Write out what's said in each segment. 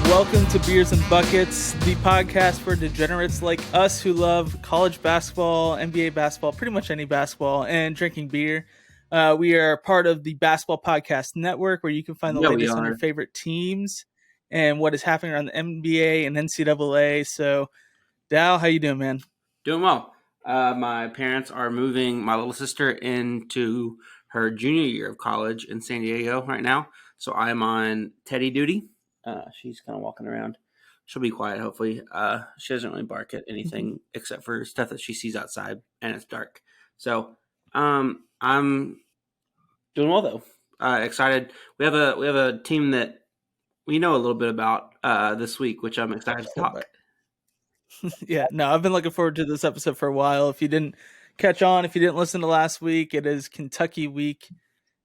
Welcome to Beers and Buckets, the podcast for degenerates like us who love college basketball, NBA basketball, pretty much any basketball, and drinking beer. We are part of the Basketball Podcast Network, where you can find the latest on your favorite teams and what is happening around the NBA and NCAA. So, Dowell, how you doing, man? Doing well. My parents are moving my little sister into her junior year of college in San Diego right now. So I'm on Teddy duty. She's kind of walking around. She'll be quiet, hopefully. She doesn't really bark at anything except for stuff that she sees outside, and it's dark. So I'm doing well, though. Excited. We have a team that we know a little bit about this week, which I'm excited to talk. Yeah, no, I've been looking forward to this episode for a while. If you didn't catch on, if you didn't listen to last week, it is Kentucky week.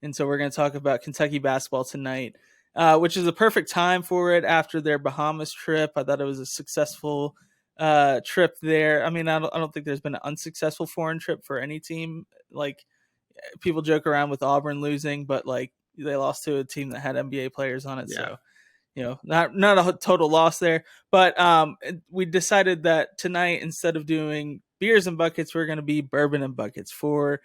And so we're going to talk about Kentucky basketball tonight, which is a perfect time for it after their Bahamas trip. I thought it was a successful trip there. I mean, I don't think there's been an unsuccessful foreign trip for any team. Like, people joke around with Auburn losing, but like they lost to a team that had NBA players on it. Yeah. So, you know, not a total loss there. But we decided that tonight, instead of doing Beers and Buckets, we're going to be Bourbon and Buckets for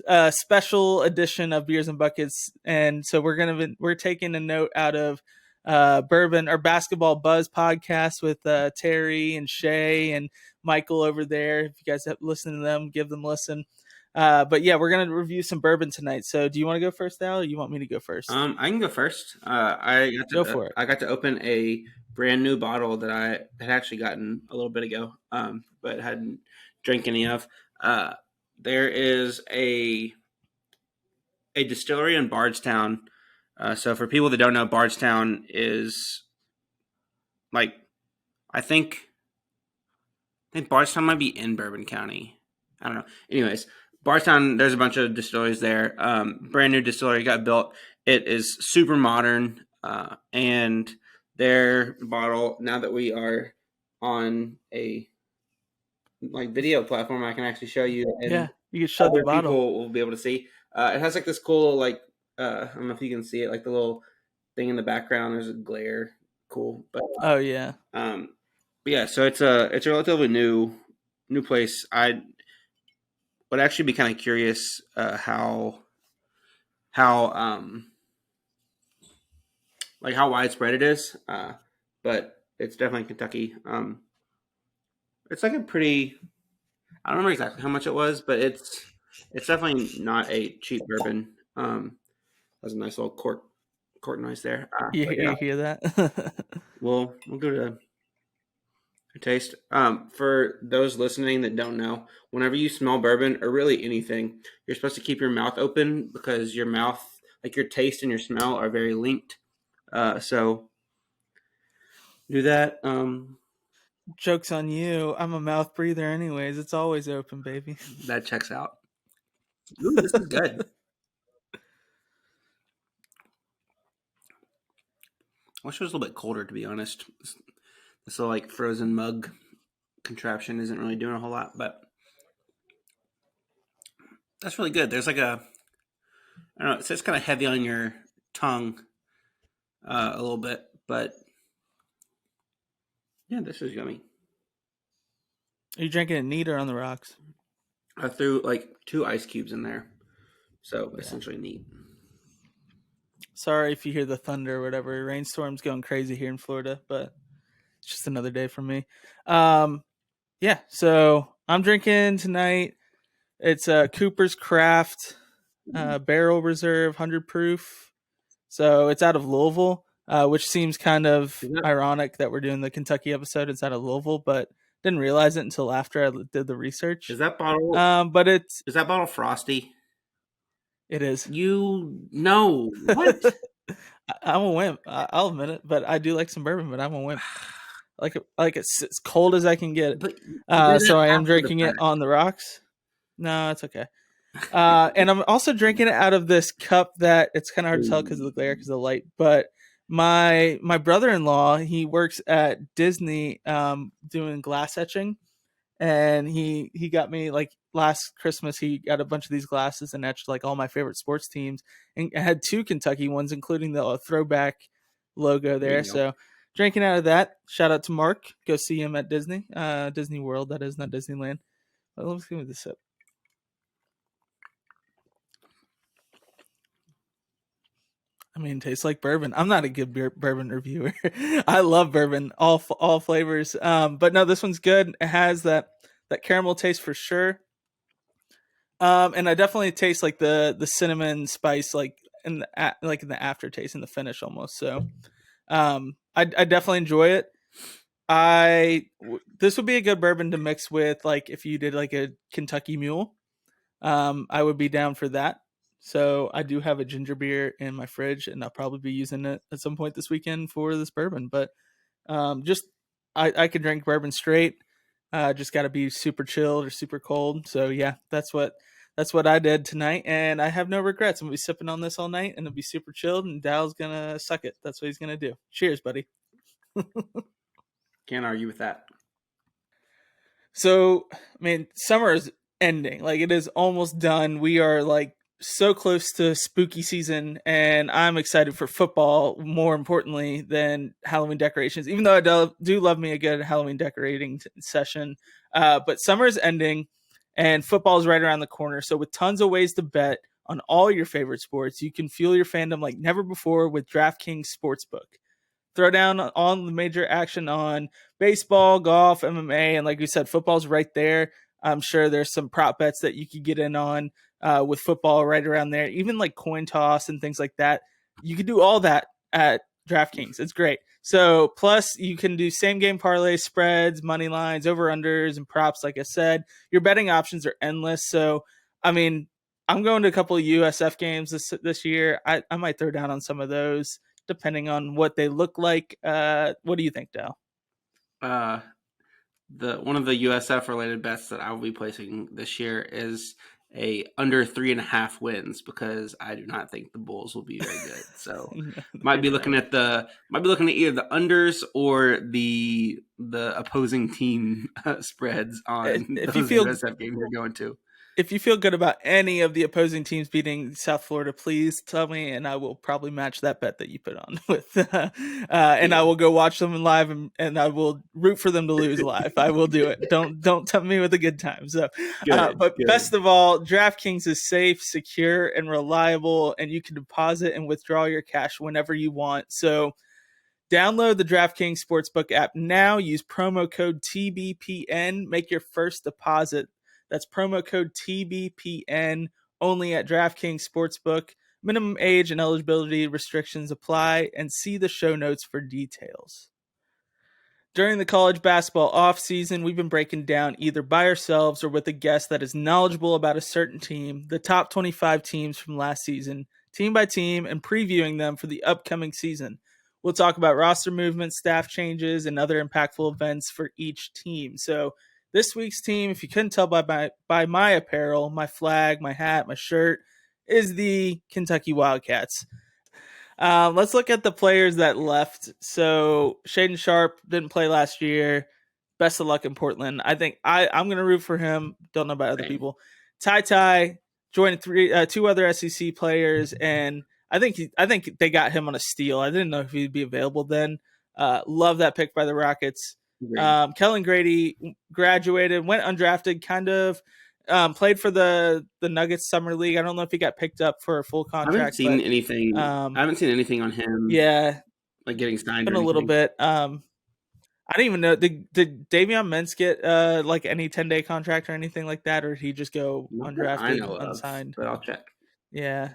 a special edition of Beers and Buckets. And so we're taking a note out of Bourbon or Basketball Buzz podcast with Terry and Shay and Michael over there. If you guys have listened to them, give them a listen. But yeah, we're gonna review some bourbon tonight. So, do you want to go first, Al? Or you want me to go first? I can go first. Go for it. I got to open a brand new bottle that I had actually gotten a little bit ago, but hadn't drank any of. There is a distillery in Bardstown. So for people that don't know, Bardstown is like, I think Bardstown might be in Bourbon County. I don't know. Anyways, Bardstown, there's a bunch of distilleries there. Brand new distillery got built. It is super modern. And their bottle, now that we are on a video platform, I can actually show you. And you can show the bottle. People will be able to see. It has like this cool, I don't know if you can see it, like the little thing in the background. There's a glare. Cool. But oh yeah. But yeah, so it's a relatively new place. I would actually be kind of curious how widespread it is. But it's definitely Kentucky. It's like a pretty, I don't remember exactly how much it was, but it's definitely not a cheap bourbon. That's a nice little cork noise there. You hear that? We'll go to taste. For those listening that don't know, whenever you smell bourbon or really anything, you're supposed to keep your mouth open because your mouth, like your taste and your smell, are very linked. So do that. Joke's on you. I'm a mouth breather anyways. It's always open, baby. That checks out. Ooh, this is good. I wish it was a little bit colder, to be honest. This little frozen mug contraption isn't really doing a whole lot, but that's really good. There's I don't know, it's kind of heavy on your tongue a little bit, but yeah, this is yummy. Are you drinking it neat or on the rocks? I threw 2 ice cubes in there, so essentially neat. Sorry if you hear the thunder or whatever. Rainstorm's going crazy here in Florida, but it's just another day for me. Yeah, so I'm drinking tonight. It's a Cooper's Craft Barrel Reserve 100 proof. So it's out of Louisville, which seems kind of ironic that we're doing the Kentucky episode. It's out of Louisville, but didn't realize it until after I did the research. Is that bottle? Is that bottle frosty? It is. You know what? I'm a wimp. I'll admit it, but I do like some bourbon. But I'm a wimp. Like it's as cold as I can get. So I am drinking it on the rocks. No, it's okay. And I'm also drinking it out of this cup that it's kind of hard to tell because of the glare, because of the light. But my brother-in-law, he works at Disney doing glass etching, and he got me last Christmas. He got a bunch of these glasses and etched all my favorite sports teams, and I had 2 Kentucky ones, including the throwback logo there. So drinking out of that. Shout out to Mark. Go see him at Disney World. That is, not Disneyland. Let's give me this sip. I mean, it tastes like bourbon. I'm not a good bourbon reviewer. I love bourbon, all flavors. But no, this one's good. It has that caramel taste for sure. And I definitely taste like the cinnamon spice, like in the aftertaste and the finish almost. So, I definitely enjoy it. This would be a good bourbon to mix with, like if you did like a Kentucky Mule. I would be down for that. So I do have a ginger beer in my fridge, and I'll probably be using it at some point this weekend for this bourbon. But just I can drink bourbon straight. Just got to be super chilled or super cold. So yeah, that's what I did tonight, and I have no regrets. I'm gonna be sipping on this all night, and it'll be super chilled. And Dowell's gonna suck it. That's what he's gonna do. Cheers, buddy. Can't argue with that. So, I mean, summer is ending. Like, it is almost done. We are like so close to spooky season, and I'm excited for football more importantly than Halloween decorations, even though I do love me a good Halloween decorating session. But summer is ending, and football is right around the corner. So with tons of ways to bet on all your favorite sports, you can fuel your fandom like never before with DraftKings Sportsbook. Throw down all the major action on baseball, golf, MMA, and like we said, football's right there. I'm sure there's some prop bets that you could get in on with football right around there. Even like coin toss and things like that. You can do all that at DraftKings. It's great. So plus you can do same game parlays, spreads, money lines, over-unders, and props. Like I said, your betting options are endless. So, I mean, I'm going to a couple of USF games this year. I might throw down on some of those, depending on what they look like. What do you think, Dowell? One of the USF related bets that I will be placing this year is a under 3.5 wins, because I do not think the Bulls will be very good. So might be looking at either the unders or the opposing team spreads on those USF games we're going to. If you feel good about any of the opposing teams beating South Florida, please tell me, and I will probably match that bet that you put on with. And I will go watch them live, and I will root for them to lose live. I will do it. Don't tempt me with a good time. So, good. Best of all, DraftKings is safe, secure, and reliable, and you can deposit and withdraw your cash whenever you want. So, download the DraftKings Sportsbook app now. Use promo code TBPN. Make your first deposit. That's promo code TBPN only at DraftKings Sportsbook. Minimum age and eligibility restrictions apply, and see the show notes for details. During the college basketball offseason, we've been breaking down, either by ourselves or with a guest that is knowledgeable about a certain team, the top 25 teams from last season, team by team, and previewing them for the upcoming season. We'll talk about roster movements, staff changes, and other impactful events for each team. So, this week's team, if you couldn't tell by my apparel, my flag, my hat, my shirt, is the Kentucky Wildcats. Let's look at the players that left. So Shaedon Sharpe didn't play last year. Best of luck in Portland. I think I'm going to root for him. Don't know about other people. Ty joined two other SEC players, and I think they got him on a steal. I didn't know if he'd be available then. Love that pick by the Rockets. Kellen Grady graduated, went undrafted, kind of played for the Nuggets Summer League. I don't know if he got picked up for a full contract. I haven't seen anything. I haven't seen anything on him. Yeah, like getting signed. Been a little bit. I don't even know. Did Davion Mintz get like any 10-day contract or anything like that, or did he just go undrafted, unsigned? But I'll check. Yeah.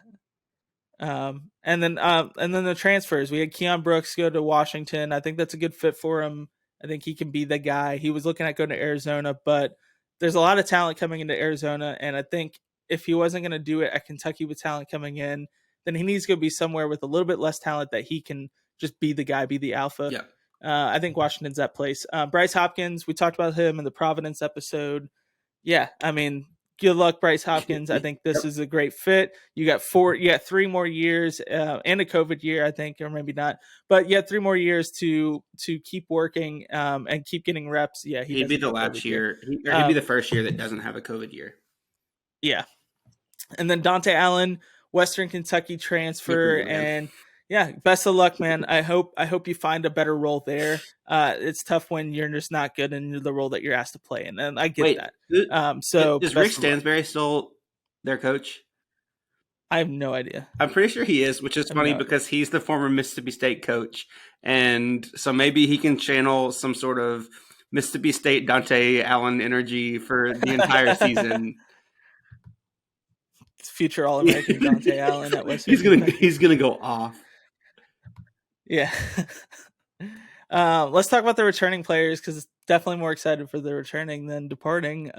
And then the transfers. We had Keon Brooks go to Washington. I think that's a good fit for him. I think he can be the guy. He was looking at going to Arizona, but there's a lot of talent coming into Arizona, and I think if he wasn't going to do it at Kentucky with talent coming in, then he needs to go be somewhere with a little bit less talent that he can just be the guy, be the alpha. Yeah. I think Washington's that place. Bryce Hopkins, we talked about him in the Providence episode. Yeah, I mean, good luck, Bryce Hopkins. I think this is a great fit. You got 3 more years and a COVID year, I think, or maybe not. But yeah, 3 more years to keep working and keep getting reps. Yeah, he'd be the last year. He'd be the first year that doesn't have a COVID year. Yeah. And then Dante Allen, Western Kentucky transfer, and Yeah, best of luck, man. I hope you find a better role there. It's tough when you're just not good in the role that you're asked to play in, and I get Wait, that. So is Rick best of luck. Stansberry still their coach? I have no idea. I'm pretty sure he is, which is funny because he's the former Mississippi State coach, and so maybe he can channel some sort of Mississippi State Dante Allen energy for the entire season. Future All-American Dante Allen at West Virginia. He's gonna go off. Yeah. Let's talk about the returning players because it's definitely more excited for the returning than departing.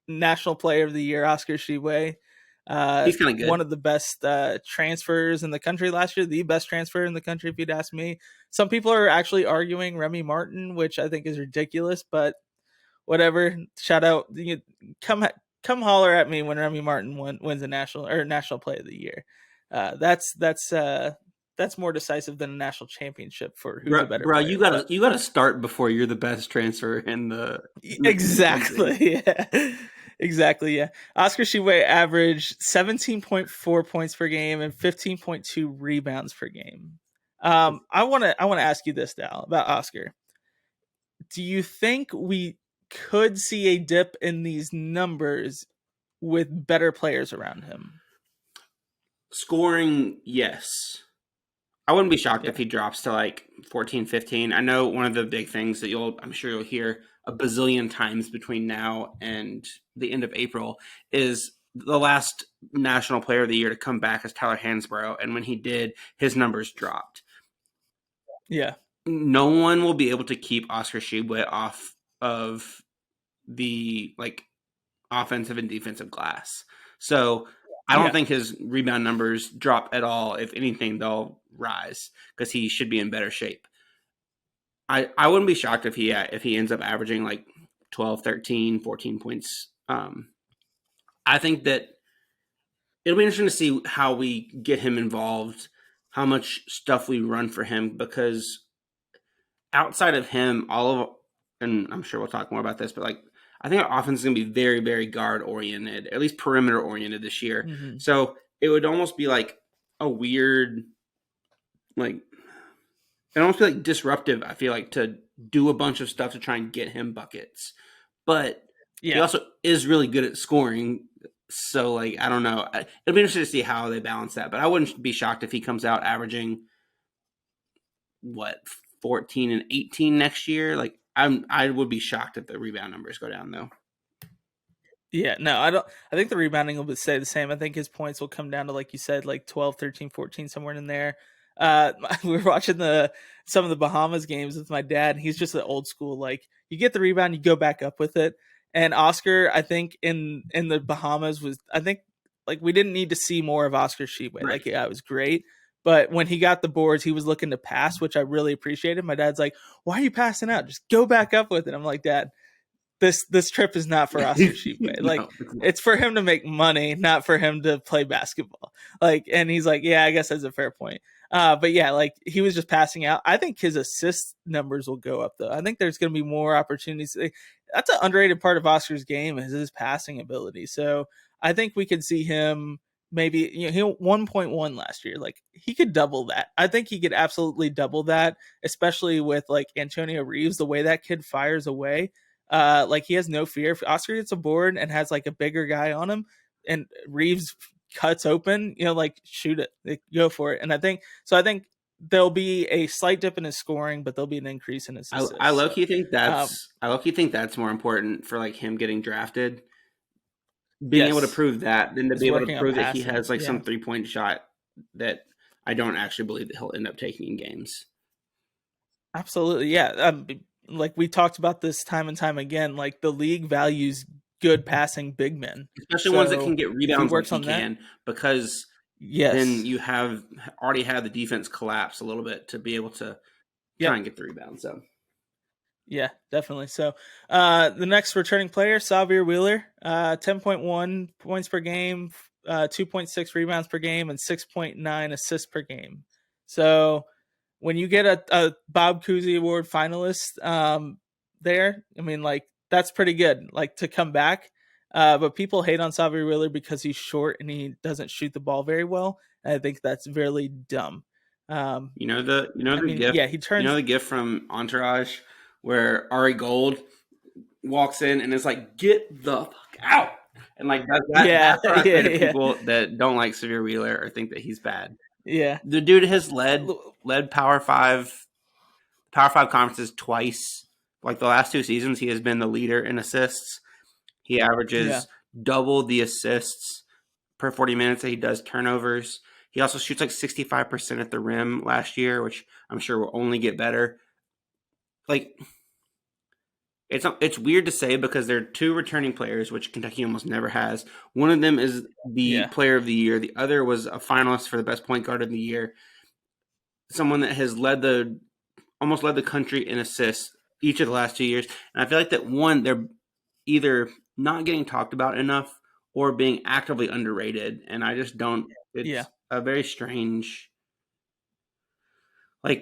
National Player of the Year, Oscar Tshiebwe. He's kind of good. One of the best transfers in the country last year, the best transfer in the country, if you'd ask me. Some people are actually arguing Remy Martin, which I think is ridiculous, but whatever. Shout out. Come holler at me when Remy Martin wins a national Play of the Year. That's more decisive than a national championship for who's a better player. You gotta start before you're the best transfer in the exactly. Yeah. Exactly. Yeah. Oscar Tshiebwe averaged 17.4 points per game and 15.2 rebounds per game. I want to ask you this, Dowell, about Oscar. Do you think we could see a dip in these numbers with better players around him? Scoring, yes. I wouldn't be shocked if he drops to like 14, 15. I know one of the big things that I'm sure you'll hear a bazillion times between now and the end of April is the last National Player of the Year to come back as Tyler Hansbrough. And when he did, his numbers dropped. Yeah. No one will be able to keep Oscar Tshiebwe off of the like offensive and defensive glass. So I don't think his rebound numbers drop at all. If anything, they'll rise because he should be in better shape. I wouldn't be shocked if he ends up averaging like 12, 13, 14 points. I think that it'll be interesting to see how we get him involved, how much stuff we run for him, because outside of him, and I'm sure we'll talk more about this, but like I think our offense is going to be very, very guard oriented, at least perimeter oriented this year. Mm-hmm. So it would almost be like a weird, like, it almost be like disruptive, I feel like, to do a bunch of stuff to try and get him buckets. But he also is really good at scoring. So, like, I don't know. It'll be interesting to see how they balance that. But I wouldn't be shocked if he comes out averaging, 14 and 18 next year. Like, I would be shocked if the rebound numbers go down, though. Yeah, no, I don't. I think the rebounding will stay the same. I think his points will come down to, like you said, like 12, 13, 14, somewhere in there. We were watching some of the Bahamas games with my dad, and he's just an old school, like, you get the rebound, you go back up with it. And Oscar, I think in the Bahamas I think like we didn't need to see more of Oscar Tshiebwe. Right. Like, yeah, it was great. But when he got the boards, he was looking to pass, which I really appreciated. My dad's like, "Why are you passing out? Just go back up with it." I'm like, "Dad, this trip is not for Oscar Tshiebwe. Like, no, it's for him to make money, not for him to play basketball." Like, and he's like, "Yeah, I guess that's a fair point." But yeah, like, he was just passing out. I think his assist numbers will go up, though. I think there's going to be more opportunities. That's an underrated part of Oscar's game, is his passing ability. So I think we could see him maybe, he 1.1 last year. Like, he could double that. I think he could absolutely double that, especially with like Antonio Reeves, the way that kid fires away. Like, he has no fear. If Oscar gets a board and has like a bigger guy on him and Reeves cuts open, like, shoot it, like, go for it. And I think there'll be a slight dip in his scoring, but there'll be an increase in his assists. I low-key think that's more important for like him getting drafted, being able to prove that, than to be able to prove that he has like some 3-point shot that I don't actually believe that he'll end up taking in games. Absolutely. Yeah. Like, we talked about this time and time again, like, the league values good passing big men, especially ones that can get rebounds like he can, because then you have already had the defense collapse a little bit to be able to try and get the rebound. So yeah, definitely. So the next returning player, Sahvir Wheeler, 10.1 points per game, 2.6 rebounds per game, and 6.9 assists per game. So when you get a Bob Cousy Award finalist there, I mean, like, that's pretty good, like, to come back. But people hate on Sahvir Wheeler because he's short and he doesn't shoot the ball very well. I think that's really dumb. You know the gift. Yeah, he turns. You know the gift from Entourage where Ari Gold walks in and is like, "Get the fuck out!" And like that. Yeah, That's what I say to yeah. people that don't like Severe Wheeler or think that he's bad. Yeah, The dude has led Power Five conferences twice. Like the last 2 seasons, he has been the leader in assists. He averages double the assists per 40 minutes that he does turnovers. He also shoots like 65% at the rim last year, which I'm sure will only get better. Like, it's weird to say because there are 2 returning players, which Kentucky almost never has. One of them is the player of the year. The other was a finalist for the best point guard of the year. Someone that has almost led the country in assists each of the last 2 years. And I feel like that one, they're either not getting talked about enough or being actively underrated. And I just don't. It's a very strange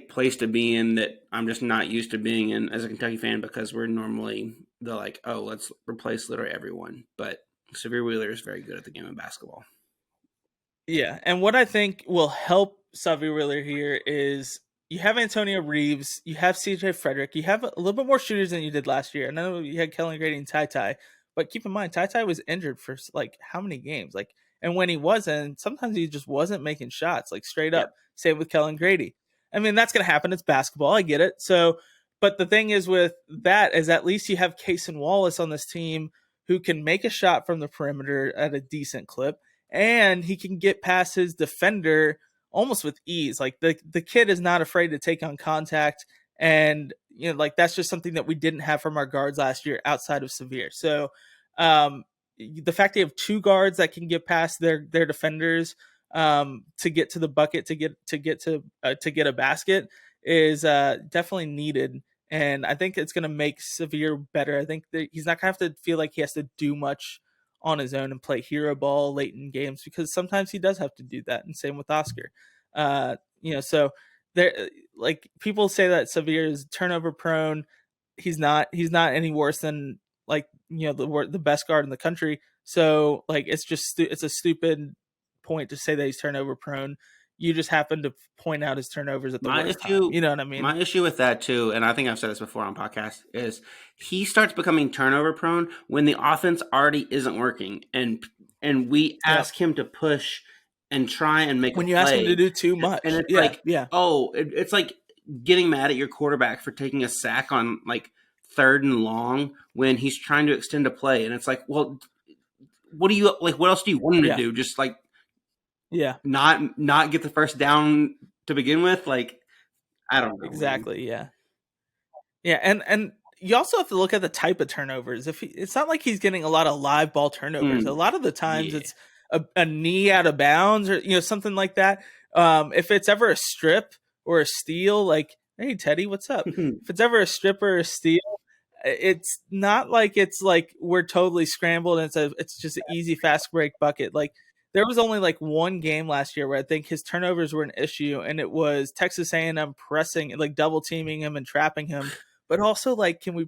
place to be in that I'm just not used to being in as a Kentucky fan, because we're normally the let's replace literally everyone. But Severe Wheeler is very good at the game of basketball. Yeah, and what I think will help Severe Wheeler here is you have Antonio Reeves, you have CJ Frederick, you have a little bit more shooters than you did last year. I know you had Kellen Grady and Ty, but keep in mind Ty was injured for how many games? And when he wasn't, sometimes he just wasn't making shots, straight up. Same with Kellen Grady. I mean, that's going to happen. It's basketball. I get it. So, but the thing is with that is at least you have Cason Wallace on this team who can make a shot from the perimeter at a decent clip, and he can get past his defender almost with ease. The kid is not afraid to take on contact, and that's just something that we didn't have from our guards last year outside of Severe. So, the fact they have 2 guards that can get past their defenders to get to the bucket, to get a basket is definitely needed. And I think it's going to make Severe better. I think that he's not going to have to feel like he has to do much on his own and play hero ball late in games, because sometimes he does have to do that. And same with Oscar. So there, people say that Severe is turnover prone. He's not any worse than the best guard in the country. So it's a stupid point to say that he's turnover prone. You just happen to point out his turnovers at the worst time. You know what I mean? My issue with that too, and I think I've said this before on podcasts, is he starts becoming turnover prone when the offense already isn't working, and we ask him to push and try and make when you ask him to do too much, and it's it's like getting mad at your quarterback for taking a sack on 3rd and long when he's trying to extend a play, and it's like, well, what do you what else do you want him to do? Just not get the first down to begin with. I don't know. Exactly. Man. Yeah. And you also have to look at the type of turnovers. It's not like he's getting a lot of live ball turnovers. A lot of the times it's a knee out of bounds or something like that. If it's ever a strip or a steal, hey Teddy, what's up? If it's ever a strip or a steal, it's not it's we're totally scrambled and it's just an easy fast break bucket. There was only one game last year where I think his turnovers were an issue, and it was Texas A&M pressing, double teaming him and trapping him. But also, can we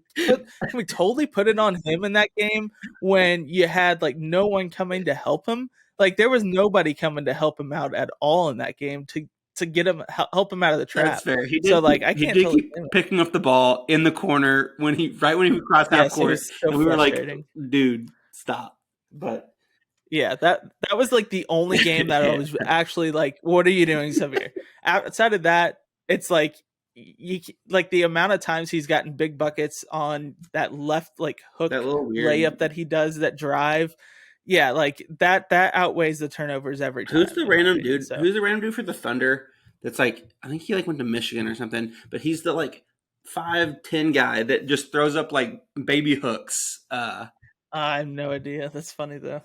totally put it on him in that game when you had no one coming to help him? There was nobody coming to help him out at all in that game to get him help him out of the trap. That's fair. He did, I can't keep picking up the ball in the corner when he crossed half court, and we were like, "Dude, stop!" But yeah, that was the only game that I was actually what are you doing, Severe? Outside of that, it's the amount of times he's gotten big buckets on that left hook that layup that he does, that drive. Yeah, that outweighs the turnovers every time. Who's the random dude? So. Who's the random dude for the Thunder? That's I think he went to Michigan or something, but he's the 5'10" guy that just throws up baby hooks. I have no idea. That's funny though.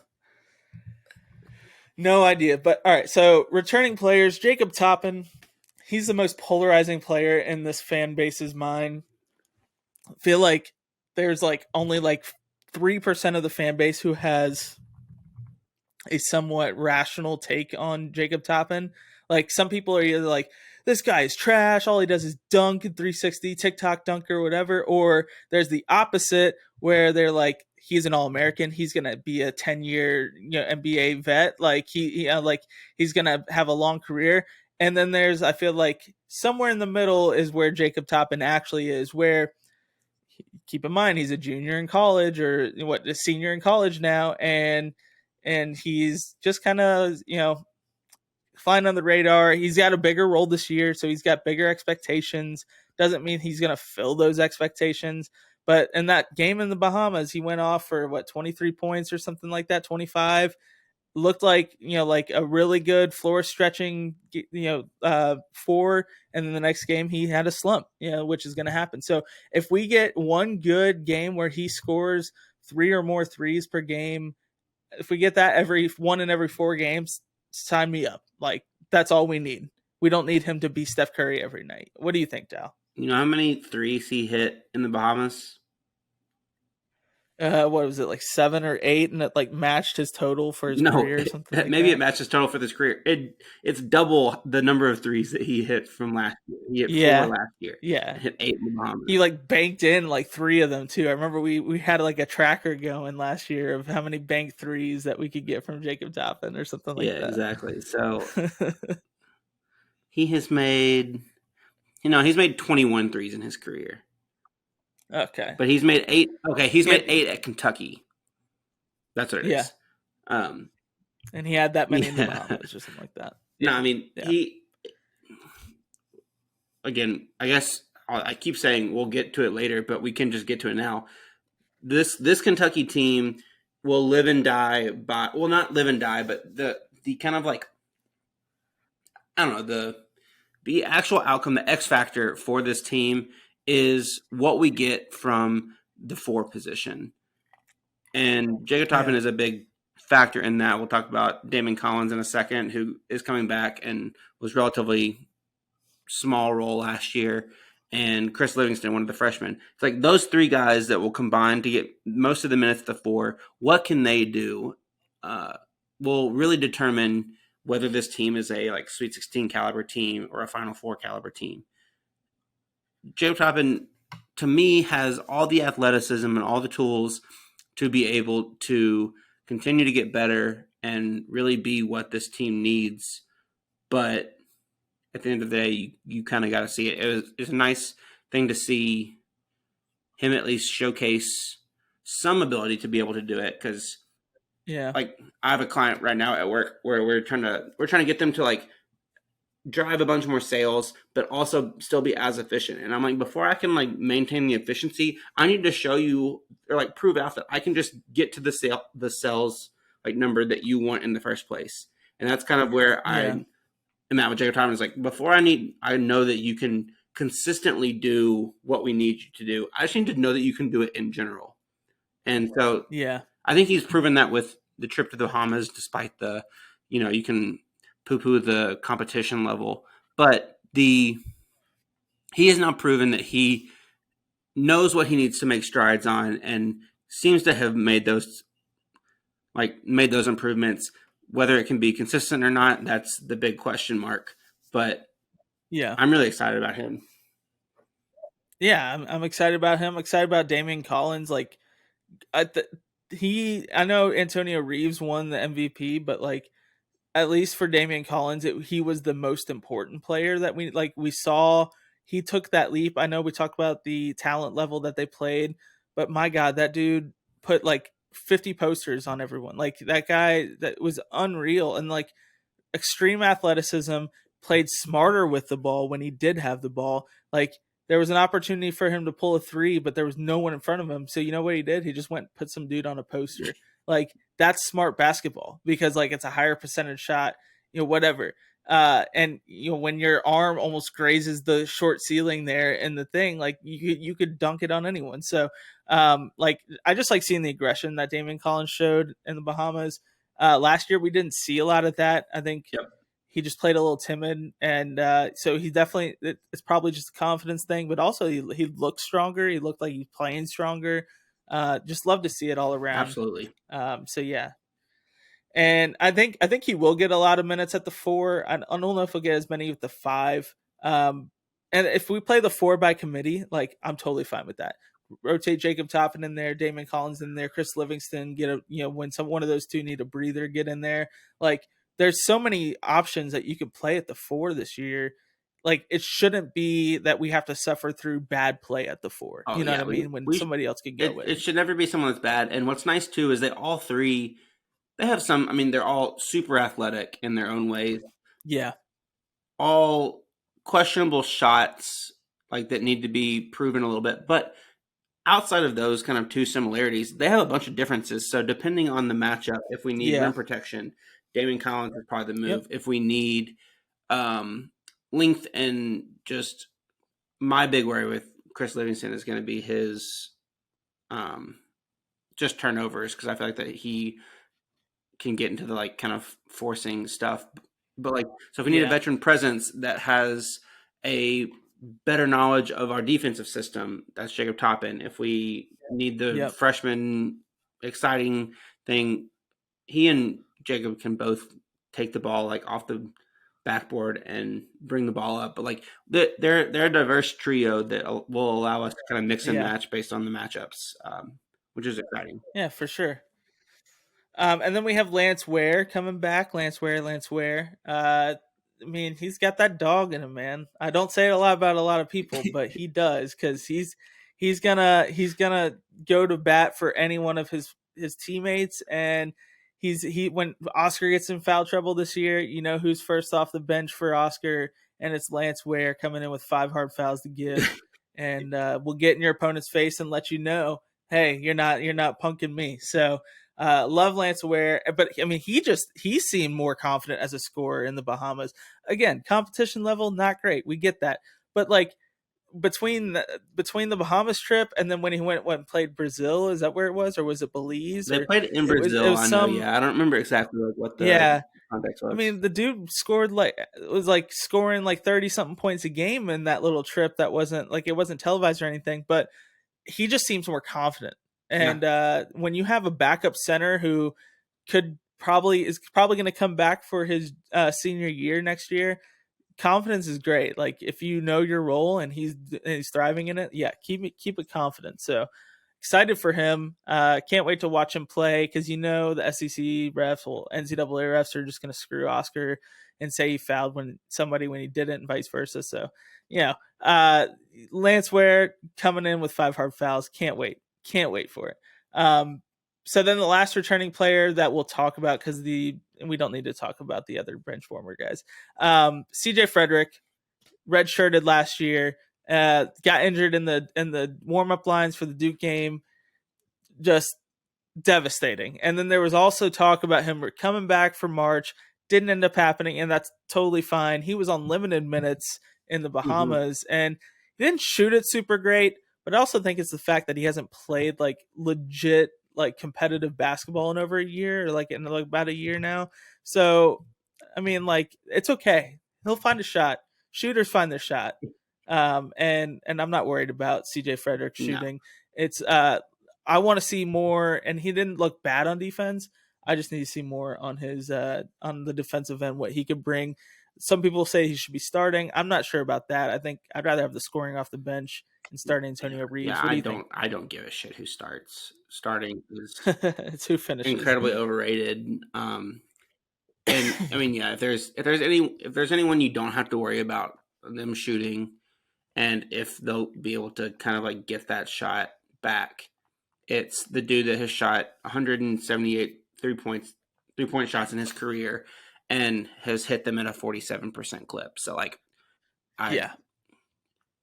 No idea. But all right, so returning players, Jacob Toppin, he's the most polarizing player in this fan base's mind. I feel like there's only 3% of the fan base who has a somewhat rational take on Jacob Toppin. Some people are either this guy is trash, all he does is dunk in 360, TikTok dunker, whatever, or there's the opposite where they're he's an All-American. He's gonna be a 10-year NBA vet. Like he's gonna have a long career. And then I feel like somewhere in the middle is where Jacob Toppin actually is. Where keep in mind he's a junior in college or a senior in college now, and he's just kind of flying on the radar. He's got a bigger role this year, so he's got bigger expectations. Doesn't mean he's going to fill those expectations. But in that game in the Bahamas, he went off for 23 points or something like that, 25. Looked like like a really good floor stretching four, and then the next game he had a slump, which is going to happen. So if we get one good game where he scores 3 or more threes per game, if we get that every 4 games, sign me up. Like that's all we need. We don't need him to be Steph Curry every night. What do you think, Dowell? You know how many threes he hit in the Bahamas? What was it, like 7 or 8, and it like matched his total for his career or something? Maybe it matched his total for his career. It's double the number of threes that he hit from last year. He hit 4 last year. Yeah, hit 8 in the Bahamas. He like banked in like 3 of them too. I remember we had like a tracker going last year of how many banked threes that we could get from Jacob Toppin or something like that. Yeah, exactly. So he has made, he's made 21 threes in his career. Okay. But he's made 8. Okay, he's made 8 at Kentucky. That's what it is. And he had that many in the Bahamas or something like that. No, I mean, he, again, I guess I keep saying we'll get to it later, but we can just get to it now. This Kentucky team will live and die by, well, not live and die, but the kind of like, I don't know, the actual outcome, the X factor for this team is what we get from the 4 position. And Jacob Toppin is a big factor in that. We'll talk about Damian Collins in a second, who is coming back and was relatively small role last year. And Chris Livingston, one of the freshmen. It's like those 3 guys that will combine to get most of the minutes to 4. What can they do will really determine whether this team is a like Sweet 16 caliber team or a Final Four caliber team. Jacob Toppin, to me, has all the athleticism and all the tools to be able to continue to get better and really be what this team needs. But at the end of the day, you kind of got to see it. It's a nice thing to see him at least showcase some ability to be able to do it. Because, like, I have a client right now at work where we're trying to get them to like drive a bunch more sales, but also still be as efficient. And I'm like, before I can like maintain the efficiency, I need to show you or like prove out that I can just get to the sales like number that you want in the first place. And that's kind of where I am at with Jacob Toppin. Is like, before I know that you can consistently do what we need you to do. I just need to know that you can do it in general. And so I think he's proven that with the trip to the Bahamas, despite the, you can poo-poo the competition level, but he has now proven that he knows what he needs to make strides on and seems to have made those improvements. Whether it can be consistent or not, that's the big question mark. But I'm really excited about him. Yeah, I'm excited about him. I'm excited about Damian Collins. Like, I know Antonio Reeves won the MVP, but like, at least for Damian Collins, he was the most important player that we saw. He took that leap. I know we talked about the talent level that they played, but my God, that dude put like 50 posters on everyone. Like that guy, that was unreal. And like extreme athleticism, played smarter with the ball when he did have the ball. Like there was an opportunity for him to pull a 3, but there was no one in front of him. So you know what he did? He just went and put some dude on a poster. Like that's smart basketball because like it's a higher percentage shot, whatever. And when your arm almost grazes the short ceiling there in the thing, like you could dunk it on anyone. So like I just like seeing the aggression that Damian Collins showed in the Bahamas. Last year we didn't see a lot of that. I think he just played a little timid, and so he definitely, it's probably just a confidence thing, but also he looked stronger. He looked like he's playing stronger. Just love to see it all around. Absolutely. So yeah. And I think he will get a lot of minutes at the 4. I don't know if he'll get as many with the 5. And if we play the 4 by committee, like I'm totally fine with that. rotate Jacob Toppin in there, Damian Collins in there, Chris Livingston, when one of those two need a breather, get in there. Like, there's so many options that you could play at the 4 this year. Like, it shouldn't be that we have to suffer through bad play at the 4. Oh, You know yeah, what I mean? When somebody else can go in. It should never be someone that's bad. And what's nice too is they all three, they have some. I mean, they're all super athletic in their own ways. Yeah. All questionable shots, like, that need to be proven a little bit, but outside of those kind of two similarities, they have a bunch of differences. So depending on the matchup, if we need rim protection, Damian Collins is probably the move. If we need length, and just my big worry with Chris Livingston is going to be his just turnovers, because I feel like that he can get into the like kind of forcing stuff. But like, so if we need a veteran presence that has a better knowledge of our defensive system, that's Jacob Toppin. If we need the freshman exciting thing, he and Jacob can both take the ball like off the backboard and bring the ball up. But like, they're a diverse trio that will allow us to kind of mix and match based on the matchups, which is exciting. Yeah, for sure. And then we have Lance Ware coming back. Lance Ware. I mean, he's got that dog in him, man. I don't say it a lot about a lot of people, but he does, because he's gonna go to bat for any one of his teammates. And when Oscar gets in foul trouble this year, you know who's first off the bench for Oscar, and it's Lance Ware coming in with 5 hard fouls to give, and we'll get in your opponent's face and let you know, hey, you're not punking me. So. Love Lance Ware, but I mean, he seemed more confident as a scorer in the Bahamas. Again, competition level not great. We get that, but like between the Bahamas trip and then when he went and played Brazil, is that where it was, or was it Belize? They played in Brazil. It was I don't remember exactly what the context was. I mean, the dude scored scoring like 30 something points a game in that little trip. That wasn't televised or anything, but he just seems more confident. And when you have a backup center who is probably going to come back for his senior year next year, confidence is great. Like, if you know your role and he's thriving in it, keep it confident. So excited for him. Can't wait to watch him play, because the SEC refs, NCAA refs are just going to screw Oscar and say he fouled when he didn't, and vice versa. So Lance Ware coming in with 5 hard fouls. Can't wait for it. So then the last returning player that we'll talk about, because we don't need to talk about the other bench warmer guys. CJ Frederick, redshirted last year, got injured in the warm-up lines for the Duke game. Just devastating. And then there was also talk about him coming back for March. Didn't end up happening, and that's totally fine. He was on limited minutes in the Bahamas, and he didn't shoot it super great. But I also think it's the fact that he hasn't played like legit like competitive basketball in over a year, or like in like about a year now. So, I mean, like, it's okay. He'll find a shot. Shooters find their shot. And I'm not worried about CJ Frederick shooting. No. It's I want to see more, and he didn't look bad on defense. I just need to see more on his on the defensive end, what he could bring. Some people say he should be starting. I'm not sure about that. I think I'd rather have the scoring off the bench and start Antonio Reeves. Yeah, I don't give a shit who starts. Starting is it's who finishes. Incredibly overrated. And I mean, if there's anyone you don't have to worry about them shooting, and if they'll be able to kind of like get that shot back, it's the dude that has shot 178 3-point shots in his career and has hit them at a 47% clip. So like,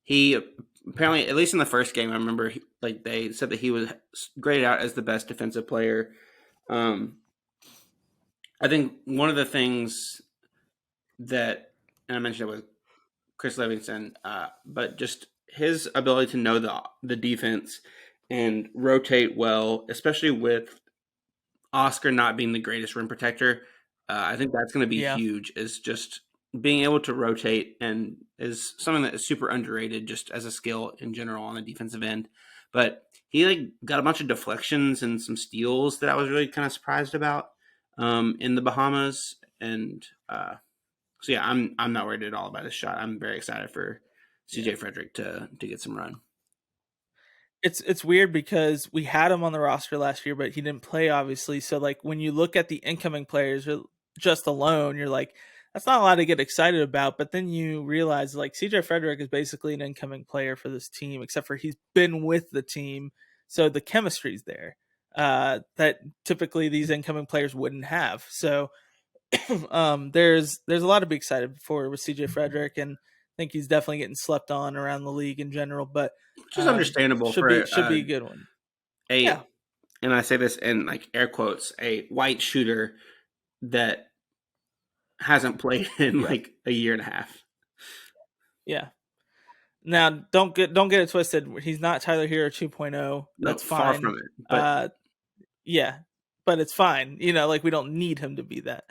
he apparently, at least in the first game, I remember they said that he was graded out as the best defensive player. I think one of the things that, and I mentioned it with Chris Livingston, but just his ability to know the defense and rotate well, especially with Oscar not being the greatest rim protector. I think that's going to be huge, is just being able to rotate, and is something that is super underrated just as a skill in general on the defensive end. But he got a bunch of deflections and some steals that I was really kind of surprised about in the Bahamas. And so I'm not worried at all about his shot. I'm very excited for CJ Frederick to get some run. it's weird because we had him on the roster last year, but he didn't play obviously. So like when you look at the incoming players just alone, you're like, that's not a lot to get excited about. But then you realize like CJ Frederick is basically an incoming player for this team, except for he's been with the team, so the chemistry's there that typically these incoming players wouldn't have. So there's a lot to be excited for with CJ Frederick, and I think he's definitely getting slept on around the league in general, but which is understandable should for be a good one. Yeah, and I say this in like air quotes, a white shooter that hasn't played in like a year and a half. Yeah. Now don't get it twisted. He's not Tyler Hero 2.0. That's fine. Far from it. But yeah, but it's fine. Like we don't need him to be that.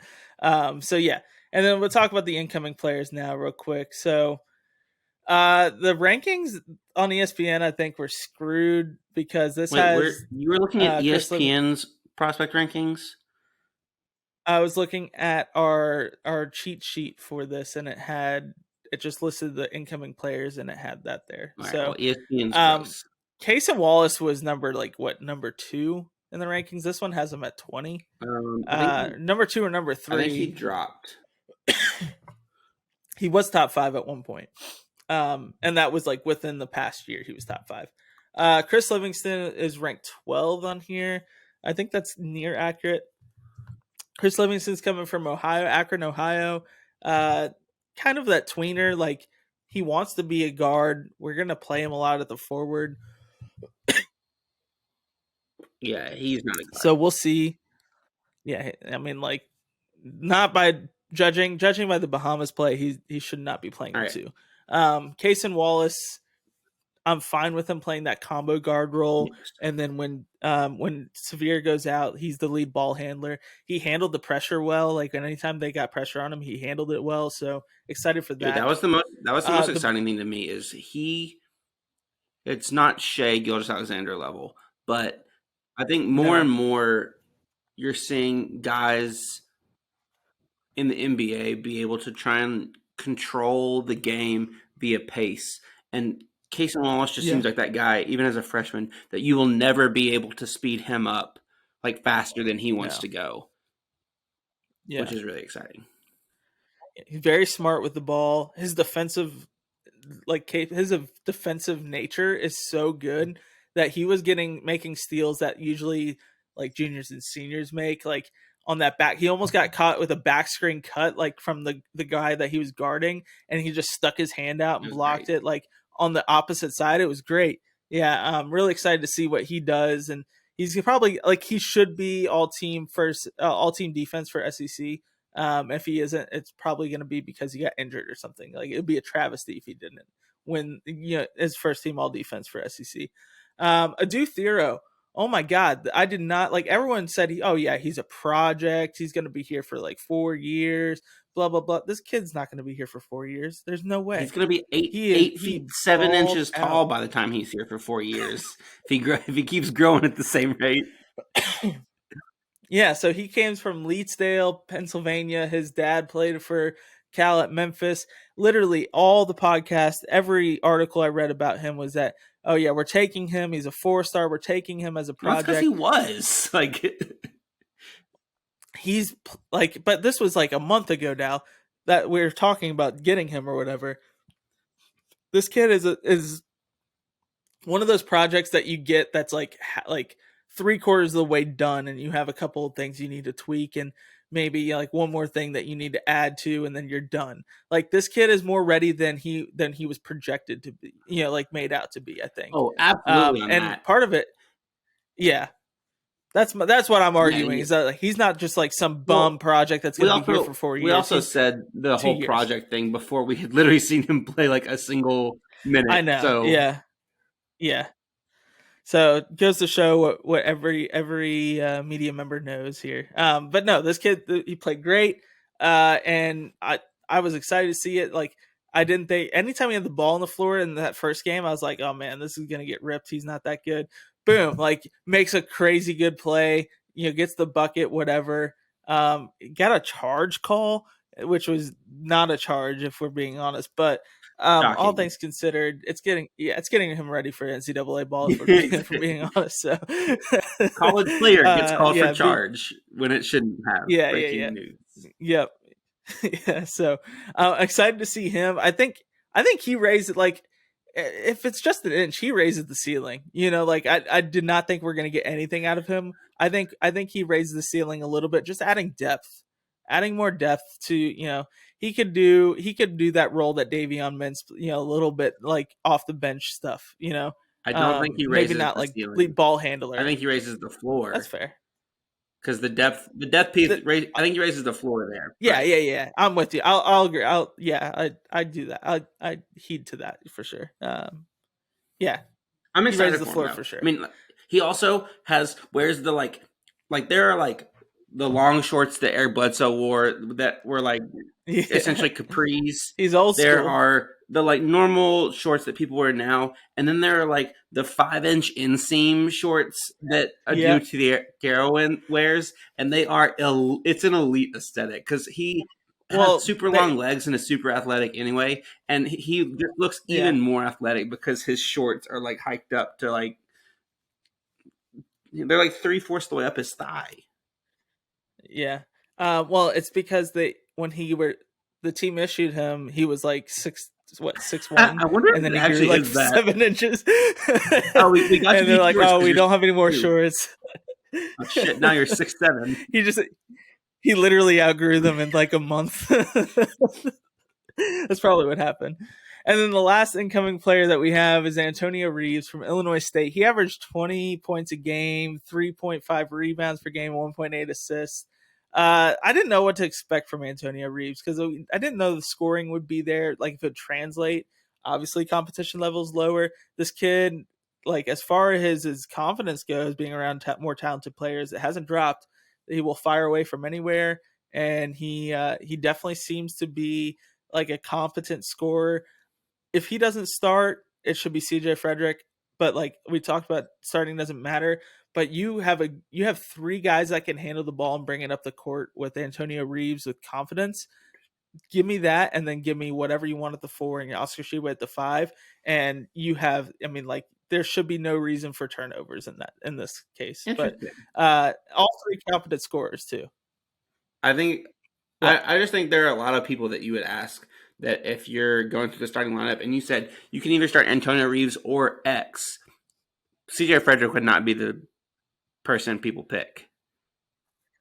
So yeah, and then we'll talk about the incoming players now real quick. So the rankings on ESPN, I think, were screwed because this you were looking at ESPN's prospect rankings? I was looking at our cheat sheet for this, and it just listed the incoming players, and it had that there. All right, so well, ESPN's gross. Casey Wallace was number 2 in the rankings. This one has him at 20. Number 2 or number 3. I think he dropped. He was top 5 at one point. And that was like within the past year, he was top 5. Chris Livingston is ranked 12 on here. I think that's near accurate. Chris Livingston's coming from Akron, Ohio. Kind of that tweener. Like, he wants to be a guard. We're going to play him a lot at the forward. Yeah, he's not a guard. So we'll see. Yeah, I mean, like, not by judging by the Bahamas play, he should not be playing the 2. Cason Wallace, I'm fine with him playing that combo guard role. Yes. And then when Severe goes out, he's the lead ball handler. He handled the pressure well. Like anytime they got pressure on him, he handled it well. So excited for that. Yeah, that was the most exciting thing to me is it's not Shea Gilgeous-Alexander level, but I think more and more you're seeing guys in the NBA be able to try and control the game via pace. And Cason Wallace just seems like that guy, even as a freshman, that you will never be able to speed him up like faster than he wants to go. Yeah. Which is really exciting. He's very smart with the ball. His defensive nature is so good that he was making steals that usually like juniors and seniors make. Like on that back, he almost got caught with a back screen cut, like from the guy that he was guarding, and he just stuck his hand out and blocked it. Like on the opposite side, it was great. Yeah, I'm really excited to see what he does, and he's probably like he should be all team defense for SEC. If he isn't, it's probably going to be because he got injured or something. Like it'd be a travesty if he didn't win, his first team all defense for SEC. Adu Thero. Oh my God. I did not like everyone said he's a project. He's going to be here for like 4 years, blah, blah, blah. This kid's not going to be here for 4 years. There's no way. He's going to be 8 feet 7 inches tall by the time he's here for 4 years. if he keeps growing at the same rate. Yeah. So he came from Leedsdale, Pennsylvania. His dad played for Cal at Memphis. Literally all the podcasts, every article I read about him was that, oh yeah, we're taking him. He's a 4-star. We're taking him as a project. That's because he was like, he's like, but this was like a month ago now that we were talking about getting him or whatever. This kid is one of those projects that you get that's like 3/4 of the way done, and you have a couple of things you need to tweak and maybe like one more thing that you need to add to, and then you're done. Like this kid is more ready than he was projected to be, like made out to be, I think. Oh, absolutely. And part of it, yeah, that's what I'm arguing is that like, he's not just like some bum project that's going to be here for 4 years. We also said the whole project thing before we had literally seen him play like a single minute. I know. So. Yeah. So it goes to show what every media member knows here. But no, this kid, he played great. And I was excited to see it. Like anytime he had the ball on the floor in that first game, I was like, oh man, this is going to get ripped. He's not that good. Boom. Like makes a crazy good play, gets the bucket, whatever. Got a charge call, which was not a charge if we're being honest, but All Shocking. things considered, it's getting him ready for NCAA ball. If we're being honest, so college player gets called for charge when it shouldn't have. Yeah, Breaking news. Yep. Yeah. So excited to see him. I think he raised it. Like, if it's just an inch, he raises the ceiling. Like I did not think we're gonna get anything out of him. I think he raised the ceiling a little bit, just adding more depth to he could do that role that Davion Mintz, a little bit like off the bench stuff. I don't think he raises maybe not the like ceiling. lead ball handler. I think he raises the floor. That's fair. Because the depth piece, I think he raises the floor there. Yeah. I'm with you. I'll agree. I do that. I heed to that for sure. Yeah, I'm excited for him, for sure. I mean, he also wears the like there are like the long shorts that Eric Bledsoe wore that were like essentially capris. He's old school. There are the like normal shorts that people wear now, and then there are like the 5-inch inseam shorts that Adu to the Garrow wears, and they are it's an elite aesthetic because he has super long legs and is super athletic anyway, and he just looks even more athletic because his shorts are like hiked up to like they're like 3/4 the way up his thigh. Yeah. Well, it's because when the team issued him, he was like 6'1". I wonder and then if he grew like 7 inches. Oh, we got and they're like, oh, we don't have any more shorts. Oh shit! Now you're 6'7". He literally outgrew them in like a month. That's probably what happened. And then the last incoming player that we have is Antonio Reeves from Illinois State. He averaged 20 points a game, 3.5 rebounds per game, 1.8 assists. I didn't know what to expect from Antonio Reeves because I didn't know the scoring would be there. Like, if it translate, obviously competition levels lower. This kid, like, as far as his confidence goes, being around more talented players, it hasn't dropped. He will fire away from anywhere, and he definitely seems to be like a competent scorer. If he doesn't start, it should be CJ Frederick. But like we talked about, starting doesn't matter. But you have 3 guys that can handle the ball and bring it up the court with Antonio Reeves with confidence. Give me that, and then give me whatever you want at the 4 and Oscar Tshiebwe at the 5. And you have, I mean, like, there should be no reason for turnovers in this case. But all 3 competent scorers too. I think I just think there are a lot of people that you would ask that if you're going through the starting lineup and you said you can either start Antonio Reeves or X, CJ Frederick would not be the person people pick.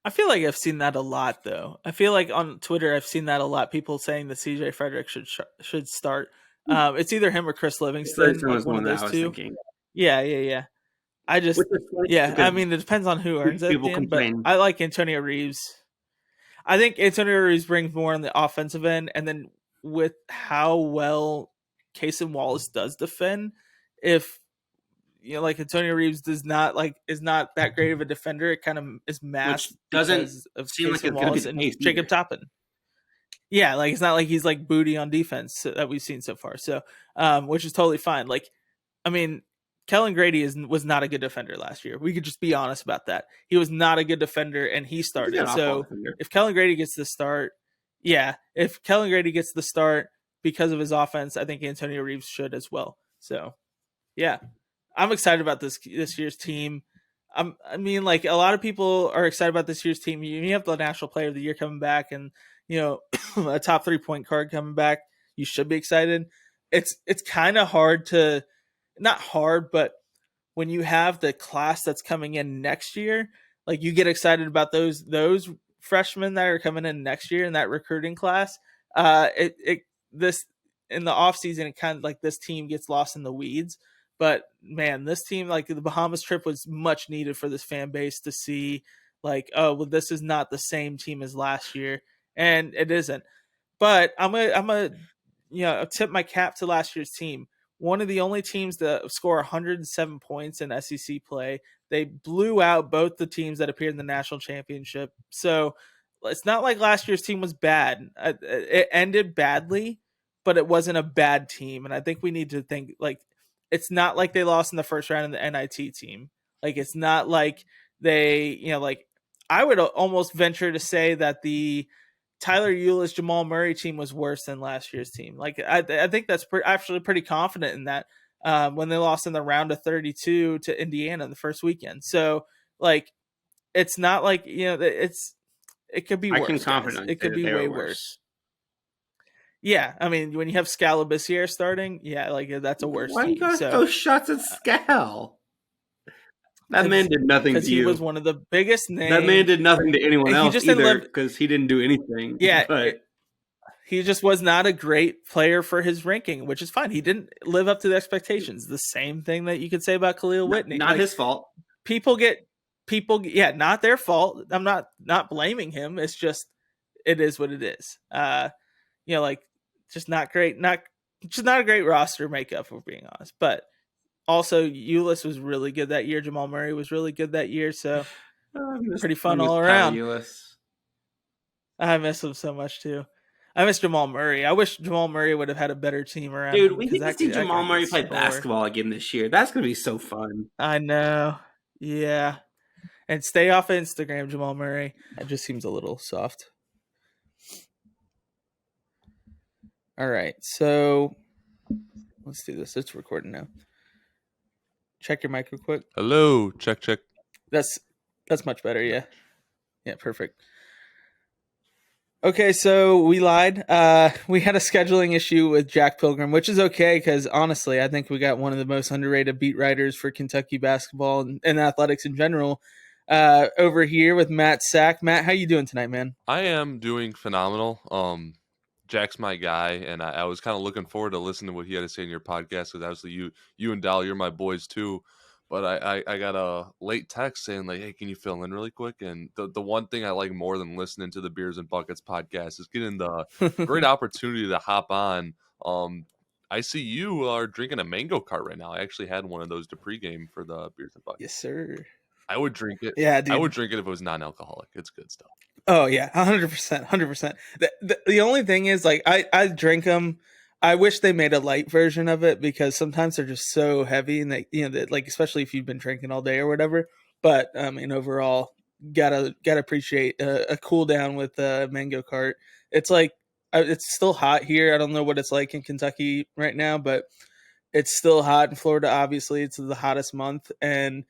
I feel like I've seen that a lot, though. I feel like on Twitter I've seen that a lot. People saying that CJ Frederick should start. It's either him or Chris Livingston, like one of those two. Thinking. Yeah. I just I mean, it depends on who earns it at the end, but I like Antonio Reeves. I think Antonio Reeves brings more on the offensive end, and then with how well Cason Wallace does defend, if like Antonio Reeves is not that great of a defender, it kind of is masked because of Cason Wallace and Jacob Toppin. Yeah, like it's not like he's like booty on defense that we've seen so far. So, which is totally fine. Like, I mean, Kellen Grady was not a good defender last year. We could just be honest about that. He was not a good defender, and he started. So if Kellen Grady gets the start, if Kellen Grady gets the start because of his offense, I think Antonio Reeves should as well. So, yeah, I'm excited about this year's team. I mean, like, a lot of people are excited about this year's team. You have the National Player of the Year coming back, and a top 3-point card coming back. You should be excited. It's kind of hard to. Not hard, but when you have the class that's coming in next year, like, you get excited about those freshmen that are coming in next year in that recruiting class. This in the offseason, it kind of like this team gets lost in the weeds. But man, this team, like, the Bahamas trip was much needed for this fan base to see, like, oh, well, this is not the same team as last year, and it isn't. But I'm gonna tip my cap to last year's team. One of the only teams that score 107 points in SEC play. They blew out both the teams that appeared in the national championship. So it's not like last year's team was bad. It ended badly, but it wasn't a bad team. And I think we need to think, like, it's not like they lost in the first round in the NIT team. Like, it's not like they, like, I would almost venture to say that the Tyler Eulis, Jamal Murray team was worse than last year's team. Like I think that's actually pretty confident in that when they lost in the round of 32 to Indiana the first weekend. So like it's not like it could be I worse, can guys. confidently It say could that be they way were worse. Yeah, I mean when you have Scalabissiere starting, yeah, like that's a worse Why team. you gotta So throw shots at Scal? That man did nothing to because he was you. one of the biggest names. That man did nothing to anyone He else just didn't either live. because he didn't do anything. Yeah, But he just was not a great player for his ranking, which is fine. He didn't live up to the expectations. The same thing that you could say about Khalil Whitney. Not his fault. People, yeah, not their fault. I'm not blaming him. It's just it is what it is. Like just not great. Just not a great roster makeup, if we're being honest. But also, Eulis was really good that year. Jamal Murray was really good that year. So pretty fun all around. I miss him so much too. I miss Jamal Murray. I wish Jamal Murray would have had a better team around him. Dude, we need to see Jamal Murray play basketball again this year. That's going to be so fun. I know. Yeah. And stay off Instagram, Jamal Murray. That just seems a little soft. All right. So let's do this. It's recording now. Check your mic real quick. Hello. Check. That's much better. Yeah. Yeah, perfect. Okay, so we lied. We had a scheduling issue with Jack Pilgrim, which is okay because honestly, I think we got one of the most underrated beat writers for Kentucky basketball and athletics in general over here with Matt Sak. Matt, how you doing tonight, man? I am doing phenomenal. Jack's my guy, and I was kind of looking forward to listening to what he had to say in your podcast because obviously you and Dowell, you're my boys too. But I got a late text saying like, hey, can you fill in really quick? And the one thing I like more than listening to the Beers and Buckets podcast is getting the great opportunity to hop on. I see you are drinking a mango cart right now. I actually had one of those to pregame for the Beers and Buckets. Yes, sir. I would drink it. Yeah, dude. I would drink it if it was non-alcoholic. It's good stuff. Oh yeah, 100%. The only thing is like I drink them. I wish they made a light version of it because sometimes they're just so heavy and they like especially if you've been drinking all day or whatever. But overall, gotta appreciate a cool down with mango cart. It's like it's still hot here. I don't know what it's like in Kentucky right now, but it's still hot in Florida. Obviously, it's the hottest month and.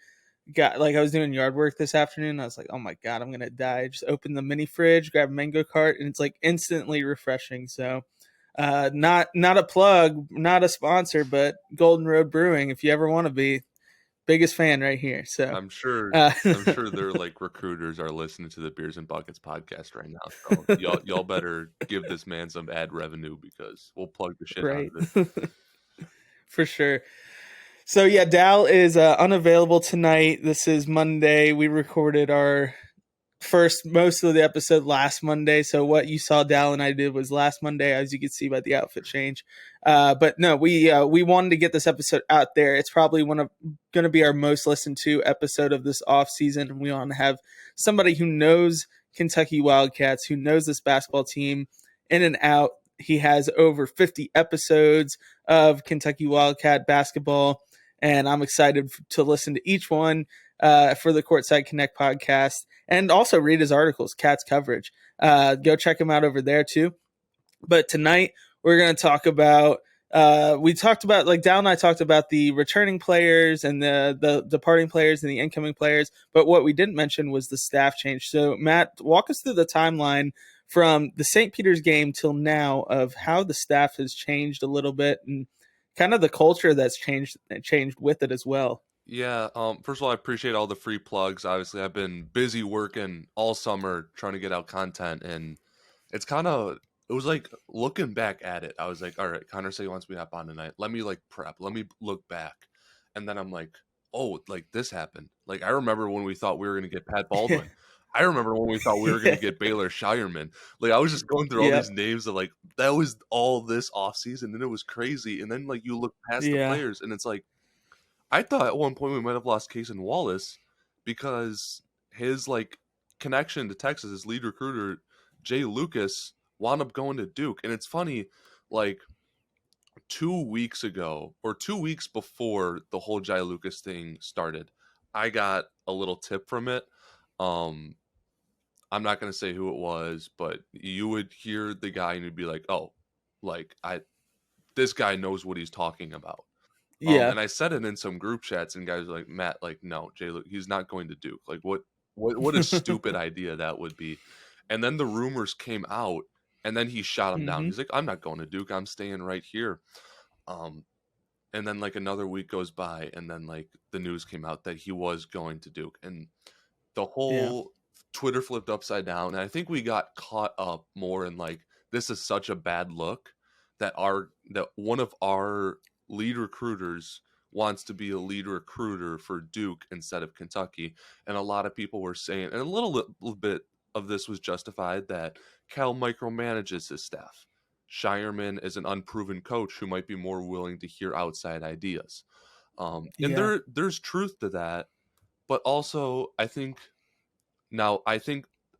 I was doing yard work this afternoon. I was like, oh my God, I'm going to die. Just open the mini fridge, grab a mango cart, and it's like instantly refreshing. So not a plug, not a sponsor, but Golden Road Brewing, if you ever want to be, biggest fan right here. So I'm sure their like recruiters are listening to the Beers and Buckets podcast right now. So y'all better give this man some ad revenue because we'll plug the shit out of it. For sure. So yeah, Dowell is unavailable tonight. This is Monday. We recorded our most of the episode last Monday. So what you saw Dowell and I did was last Monday, as you can see by the outfit change. But no, we wanted to get this episode out there. It's probably going to be our most listened to episode of this off season. We want to have somebody who knows Kentucky Wildcats, who knows this basketball team in and out. He has over 50 episodes of Kentucky Wildcat basketball. And I'm excited to listen to each one for the Courtside Connect podcast and also read his articles, Cats coverage. Go check him out over there too. But tonight we're going to talk about, we talked about, like Dowell and I talked about the returning players and the departing players and the incoming players. But what we didn't mention was the staff change. So Matt, walk us through the timeline from the St. Peter's game till now of how the staff has changed a little bit and kind of the culture that's changed with it as well. Yeah. First of all, I appreciate all the free plugs. Obviously, I've been busy working all summer trying to get out content, and it was like looking back at it. I was like, all right, Connor said he wants me to hop on tonight. Let me like prep. Let me look back, and then I'm like, oh, like this happened. Like I remember when we thought we were going to get Pat Baldwin. Yeah. I remember when we thought we were going to get Baylor Scheierman. Like I was just going through all these names of like that was all this offseason, and it was crazy. And then like you look past the players, and it's like I thought at one point we might have lost Cason Wallace because his like connection to Texas, his lead recruiter Jay Lucas, wound up going to Duke. And it's funny, like 2 weeks ago or 2 weeks before the whole Jay Lucas thing started, I got a little tip from it. I'm not going to say who it was, but you would hear the guy and you'd be like, oh, like this guy knows what he's talking about. Yeah. And I said it in some group chats, and guys were like, Matt, like, no, Jay, he's not going to Duke. Like, what a stupid idea that would be. And then the rumors came out, and then he shot him down. He's like, I'm not going to Duke. I'm staying right here. And then like another week goes by, and then like the news came out that he was going to Duke, and the whole Twitter flipped upside down. And I think we got caught up more in like, this is such a bad look that one of our lead recruiters wants to be a lead recruiter for Duke instead of Kentucky. And a lot of people were saying, and a little bit of this was justified, that Cal micromanages his staff. Shireman is an unproven coach who might be more willing to hear outside ideas. And there's truth to that. But also, I think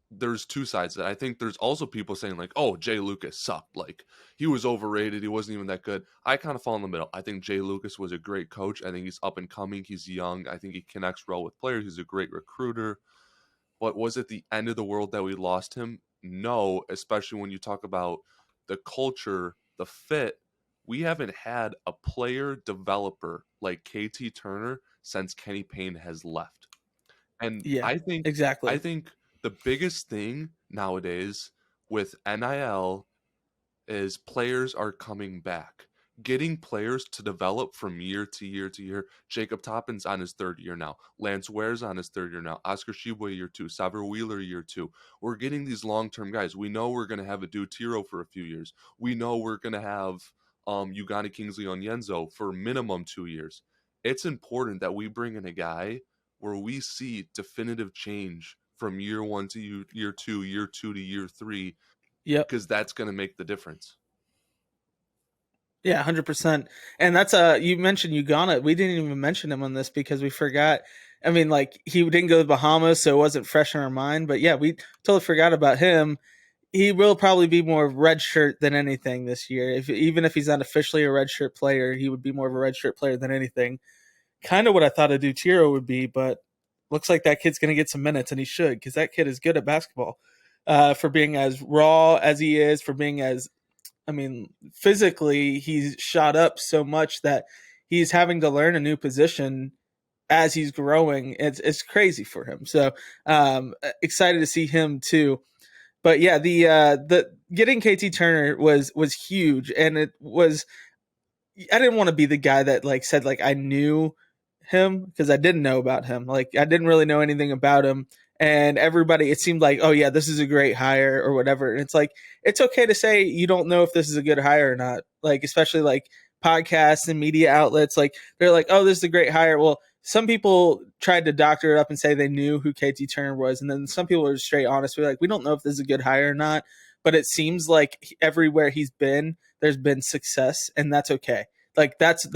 there's two sides to that. I think there's also people saying like, oh, Jay Lucas sucked. Like, he was overrated. He wasn't even that good. I kind of fall in the middle. I think Jay Lucas was a great coach. I think he's up and coming. He's young. I think he connects well with players. He's a great recruiter. But was it the end of the world that we lost him? No, especially when you talk about the culture, the fit. We haven't had a player developer like KT Turner since Kenny Payne has left. And I think the biggest thing nowadays with NIL is players are coming back. Getting players to develop from year to year to year. Jacob Toppin's on his third year now. Lance Ware's on his third year now. Oscar Tshiebwe year 2. Saver Wheeler year 2. We're getting these long-term guys. We know we're going to have a Dutiro for a few years. We know we're going to have Ugani Kingsley Onyenso for minimum 2 years. It's important that we bring in a guy where we see definitive change from year 1 to year 2, year 2 to year 3. Yeah, because that's going to make the difference. Yeah, 100%. And that's you mentioned Ugana. We didn't even mention him on this because we forgot. I mean, like, he didn't go to the Bahamas, so it wasn't fresh in our mind. But yeah, we totally forgot about him. He will probably be more red shirt than anything this year. Even if he's not officially a red shirt player, he would be more of a red shirt player than anything. Kind of what I thought a Dutiro would be, but looks like that kid's going to get some minutes, and he should, because that kid is good at basketball. For being as raw as he is, for being as, I mean, physically, he's shot up so much that he's having to learn a new position as he's growing. It's crazy for him. So excited to see him too. But yeah, the getting KT Turner was huge, and it was. I didn't want to be the guy that like said like I knew him, because I didn't know about him. Like, I didn't really know anything about him. And everybody, it seemed like, oh yeah, this is a great hire or whatever. And it's like, it's okay to say you don't know if this is a good hire or not. Like, especially like podcasts and media outlets, like they're like, oh, this is a great hire. Well, some people tried to doctor it up and say they knew who KT Turner was. And then some people are straight honest. We're like, we don't know if this is a good hire or not, but it seems like everywhere he's been, there's been success, and that's okay. Like, that's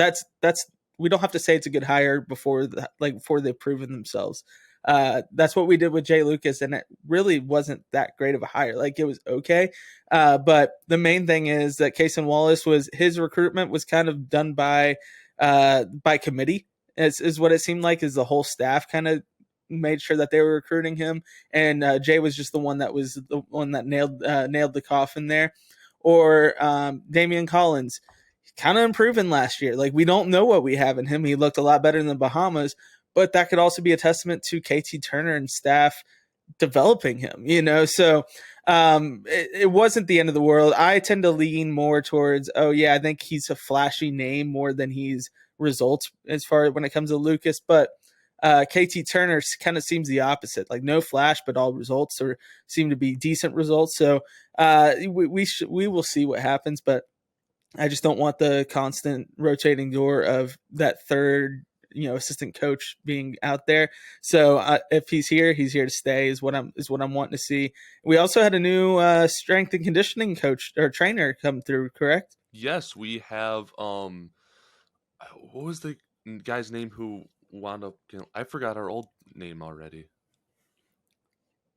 we don't have to say it's a good hire before they've proven themselves. That's what we did with Jay Lucas, and it really wasn't that great of a hire. Like, it was okay. But the main thing is that Cason Wallace, his recruitment was kind of done by committee, is what it seemed like, is the whole staff kind of made sure that they were recruiting him. And Jay was just the one that nailed the coffin there. Or Damian Collins, kind of improving last year. Like, we don't know what we have in him. He looked a lot better in the Bahamas, but that could also be a testament to KT Turner and staff developing him, So it wasn't the end of the world. I tend to lean more towards, oh yeah, I think he's a flashy name more than he's results as far as when it comes to Lucas. But KT Turner kind of seems the opposite, like no flash, but all results or seem to be decent results. So we will see what happens, but I just don't want the constant rotating door of that third, assistant coach being out there. So if he's here to stay is what I'm wanting to see. We also had a new strength and conditioning coach or trainer come through, correct? Yes, we have. What was the guy's name who wound up? I forgot our old name already.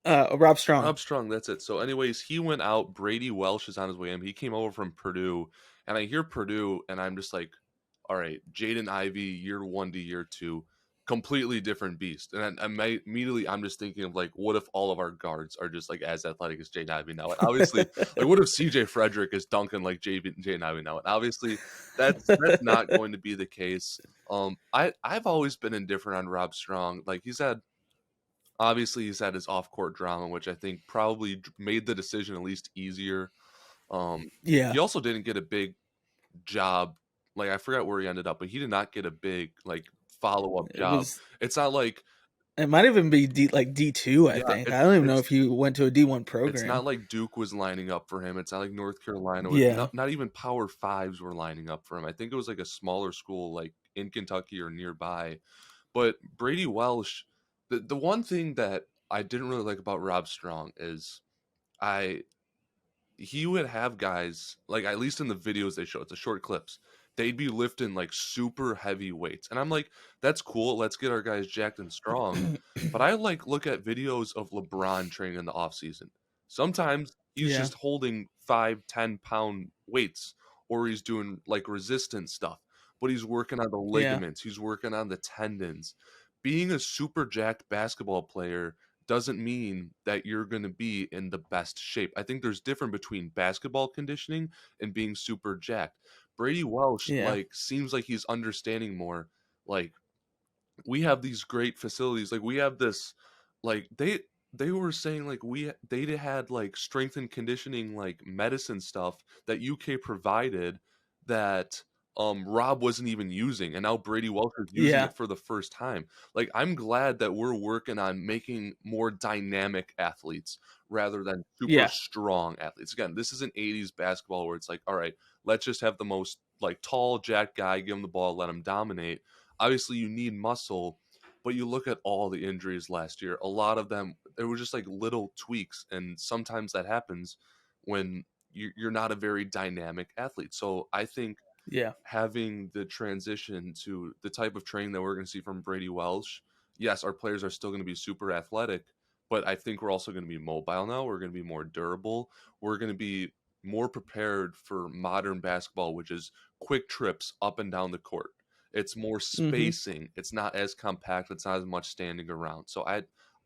Rob Strong. Rob Strong, that's it. So anyways, he went out. Brady Welsh is on his way in. He came over from Purdue, and I hear Purdue, and I'm just like, all right, Jaden Ivey, year 1 to year 2. completely different beast. And immediately I'm just thinking of like, what if all of our guards are just like as athletic as Jay Ivey now? And obviously, like, what if CJ Frederick is dunking like Jay Ivey now? And obviously, that's not going to be the case. I've always been indifferent on Rob Strong. Like he's had his off-court drama, which I think probably made the decision at least easier. He also didn't get a big job. Like I forgot where he ended up, but he did not get a big like follow-up job. It's not like it might even be D2. I think I don't even know if he went to a D1 program. It's not like Duke was lining up for him. It's not like North Carolina. Not even Power Fives were lining up for him. I think it was like a smaller school, like in Kentucky or nearby. But Brady Welsh, the one thing that I didn't really like about Rob Strong is he would have guys, like at least in the videos they show, it's the short clips, they'd be lifting like super heavy weights. And I'm like, that's cool. Let's get our guys jacked and strong. But I like look at videos of LeBron training in the off season. Sometimes he's just holding 5-10 pound weights, or he's doing like resistance stuff, but he's working on the ligaments. He's working on the tendons. Being a super jacked basketball player doesn't mean that you're going to be in the best shape. I think there's difference between basketball conditioning and being super jacked. Brady Welsh seems like he's understanding more. Like we have these great facilities. Like we have this, like they were saying like they had like strength and conditioning like medicine stuff that UK provided that Rob wasn't even using, and now Brady Welsh is using it for the first time. Like I'm glad that we're working on making more dynamic athletes rather than super strong athletes. Again, this isn't 80s basketball where it's like, all right, let's just have the most like tall jack guy, give him the ball, let him dominate. Obviously you need muscle, but you look at all the injuries last year, a lot of them, it was just like little tweaks, and sometimes that happens when you're not a very dynamic athlete. So I think having the transition to the type of training that we're going to see from Brady Welsh, yes, our players are still going to be super athletic, but I think we're also going to be mobile now. We're going to be more durable. We're going to be more prepared for modern basketball, which is quick trips up and down the court. It's more spacing. It's not as compact. It's not as much standing around. So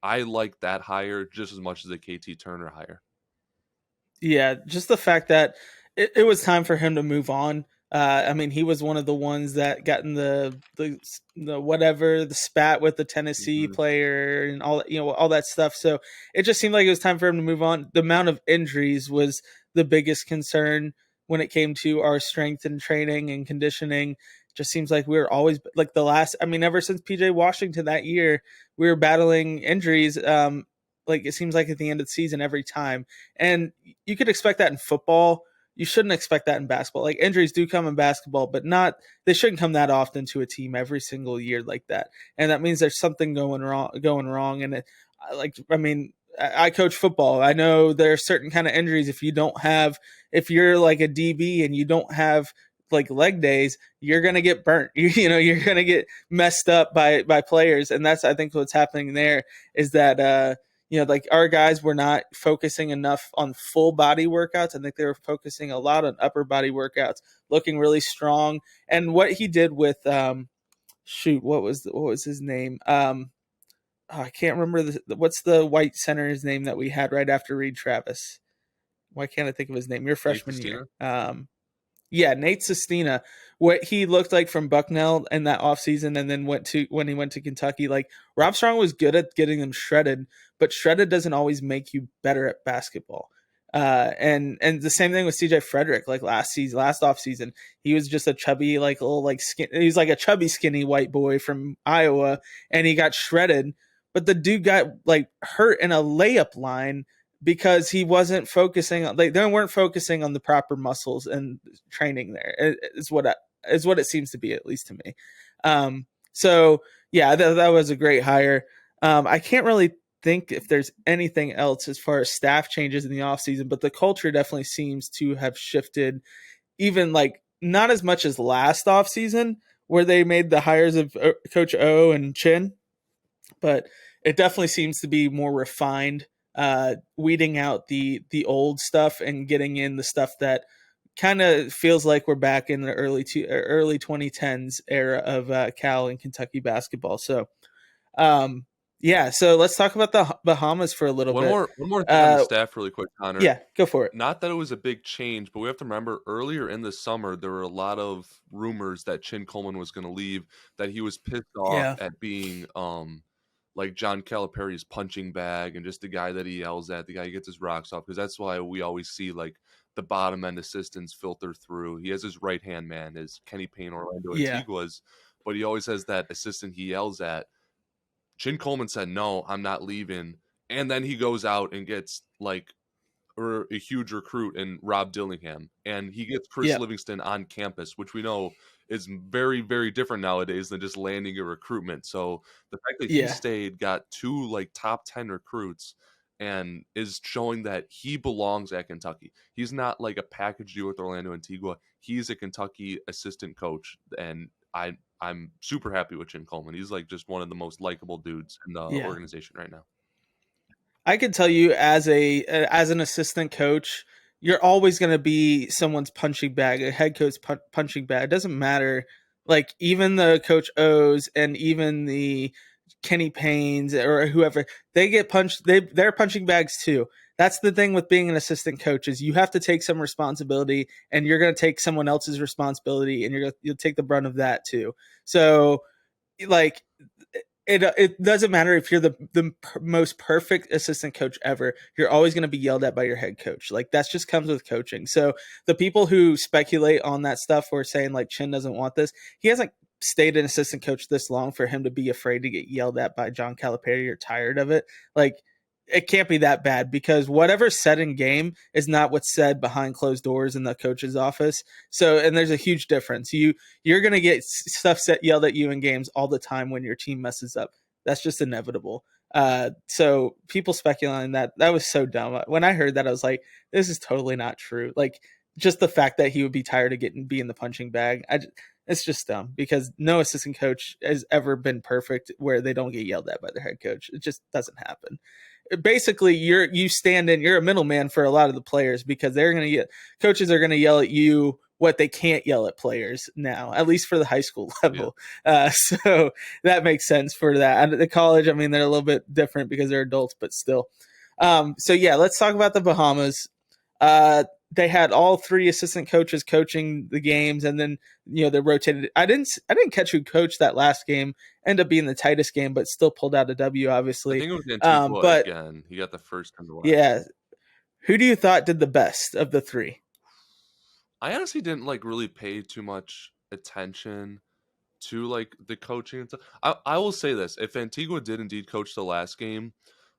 I like that hire just as much as the KT Turner hire. Yeah, just the fact that it was time for him to move on. I mean, he was one of the ones that got in the whatever, the spat with the Tennessee player and all, all that stuff. So it just seemed like it was time for him to move on. The amount of injuries was the biggest concern when it came to our strength and training and conditioning. Just seems like we were always like ever since PJ Washington that year, we were battling injuries. Like it seems like at the end of the season every time. And you could expect that in football. You shouldn't expect that in basketball. Like injuries do come in basketball, but they shouldn't come that often to a team every single year like that. And that means there's something going wrong. And I coach football. I know there are certain kind of injuries. If you're like a DB and you don't have like leg days, you're going to get burnt. You're going to get messed up by players. And that's, I think what's happening there is that, like our guys were not focusing enough on full body workouts. I think they were focusing a lot on upper body workouts, looking really strong. And what he did with, what was his name? I can't remember what's the white center's name that we had right after Reed Travis. Why can't I think of his name? Your freshman year. Nate Sestina, what he looked like from Bucknell in that offseason and then when he went to Kentucky. Like Rob Strong was good at getting them shredded, but shredded doesn't always make you better at basketball. And the same thing with CJ Frederick, like last offseason, he was just a chubby, like little like skin. He was like a chubby, skinny white boy from Iowa, and he got shredded. But the dude got like hurt in a layup line because he wasn't focusing on, like they weren't focusing on the proper muscles and training there. Is what it seems to be, at least to me. So yeah, that was a great hire. I can't really think if there's anything else as far as staff changes in the offseason, but the culture definitely seems to have shifted, even like not as much as last offseason where they made the hires of Coach O and Chin, but it definitely seems to be more refined, weeding out the old stuff and getting in the stuff that kind of feels like we're back in the early 2010s era of Cal and Kentucky basketball. So, so let's talk about the Bahamas for a little bit. One more thing on the staff really quick, Connor. Yeah, go for it. Not that it was a big change, but we have to remember earlier in the summer, there were a lot of rumors that Chin Coleman was going to leave, that he was pissed off at being like John Calipari's punching bag and just the guy that he yells at, the guy who gets his rocks off, because that's why we always see like the bottom end assistants filter through. He has his right-hand man, his Kenny Payne, Orlando Antigua's, but he always has that assistant he yells at. Chin Coleman said, no, I'm not leaving. And then he goes out and gets like a huge recruit in Rob Dillingham. And he gets Chris Livingston on campus, which we know is very, very different nowadays than just landing a recruitment. So the fact that he stayed, got 2 like top 10 recruits, and is showing that he belongs at Kentucky. He's not like a package deal with Orlando Antigua. He's a Kentucky assistant coach, and I'm super happy with Chin Coleman. He's like just one of the most likable dudes in the organization right now. I can tell you as an assistant coach, you're always going to be someone's punching bag, a head coach punching bag. It doesn't matter. Like even the Coach O's and even the Kenny Paynes or whoever, they get punched. They're punching bags too. That's the thing with being an assistant coach is you have to take some responsibility, and you're going to take someone else's responsibility, and you'll take the brunt of that too. So, like, it doesn't matter if you're the most perfect assistant coach ever. You're always going to be yelled at by your head coach. Like that's just comes with coaching. So the people who speculate on that stuff or saying like Chin doesn't want this, he hasn't stayed an assistant coach this long for him to be afraid to get yelled at by John Calipari or tired of it. Like it can't be that bad because whatever's said in game is not what's said behind closed doors in the coach's office. So, and there's a huge difference. You're going to get stuff yelled at you in games all the time when your team messes up. That's just inevitable. So people speculating that was so dumb. When I heard that, I was like, this is totally not true. Like just the fact that he would be tired of be in the punching bag. It's just dumb because no assistant coach has ever been perfect where they don't get yelled at by their head coach. It just doesn't happen. Basically, you're a middleman for a lot of the players because coaches are going to yell at you what they can't yell at players now, at least for the high school level. Yeah. So that makes sense for that. At the college, I mean, they're a little bit different because they're adults, but still. Let's talk about the Bahamas. They had all 3 assistant coaches coaching the games, and then they rotated. I didn't catch who coached that last game. Ended up being the tightest game, but still pulled out a W. Obviously, I think it was Antigua again. He got the first and the last. Yeah, who do you thought did the best of the 3? I honestly didn't like really pay too much attention to like the coaching and stuff. I will say this: if Antigua did indeed coach the last game,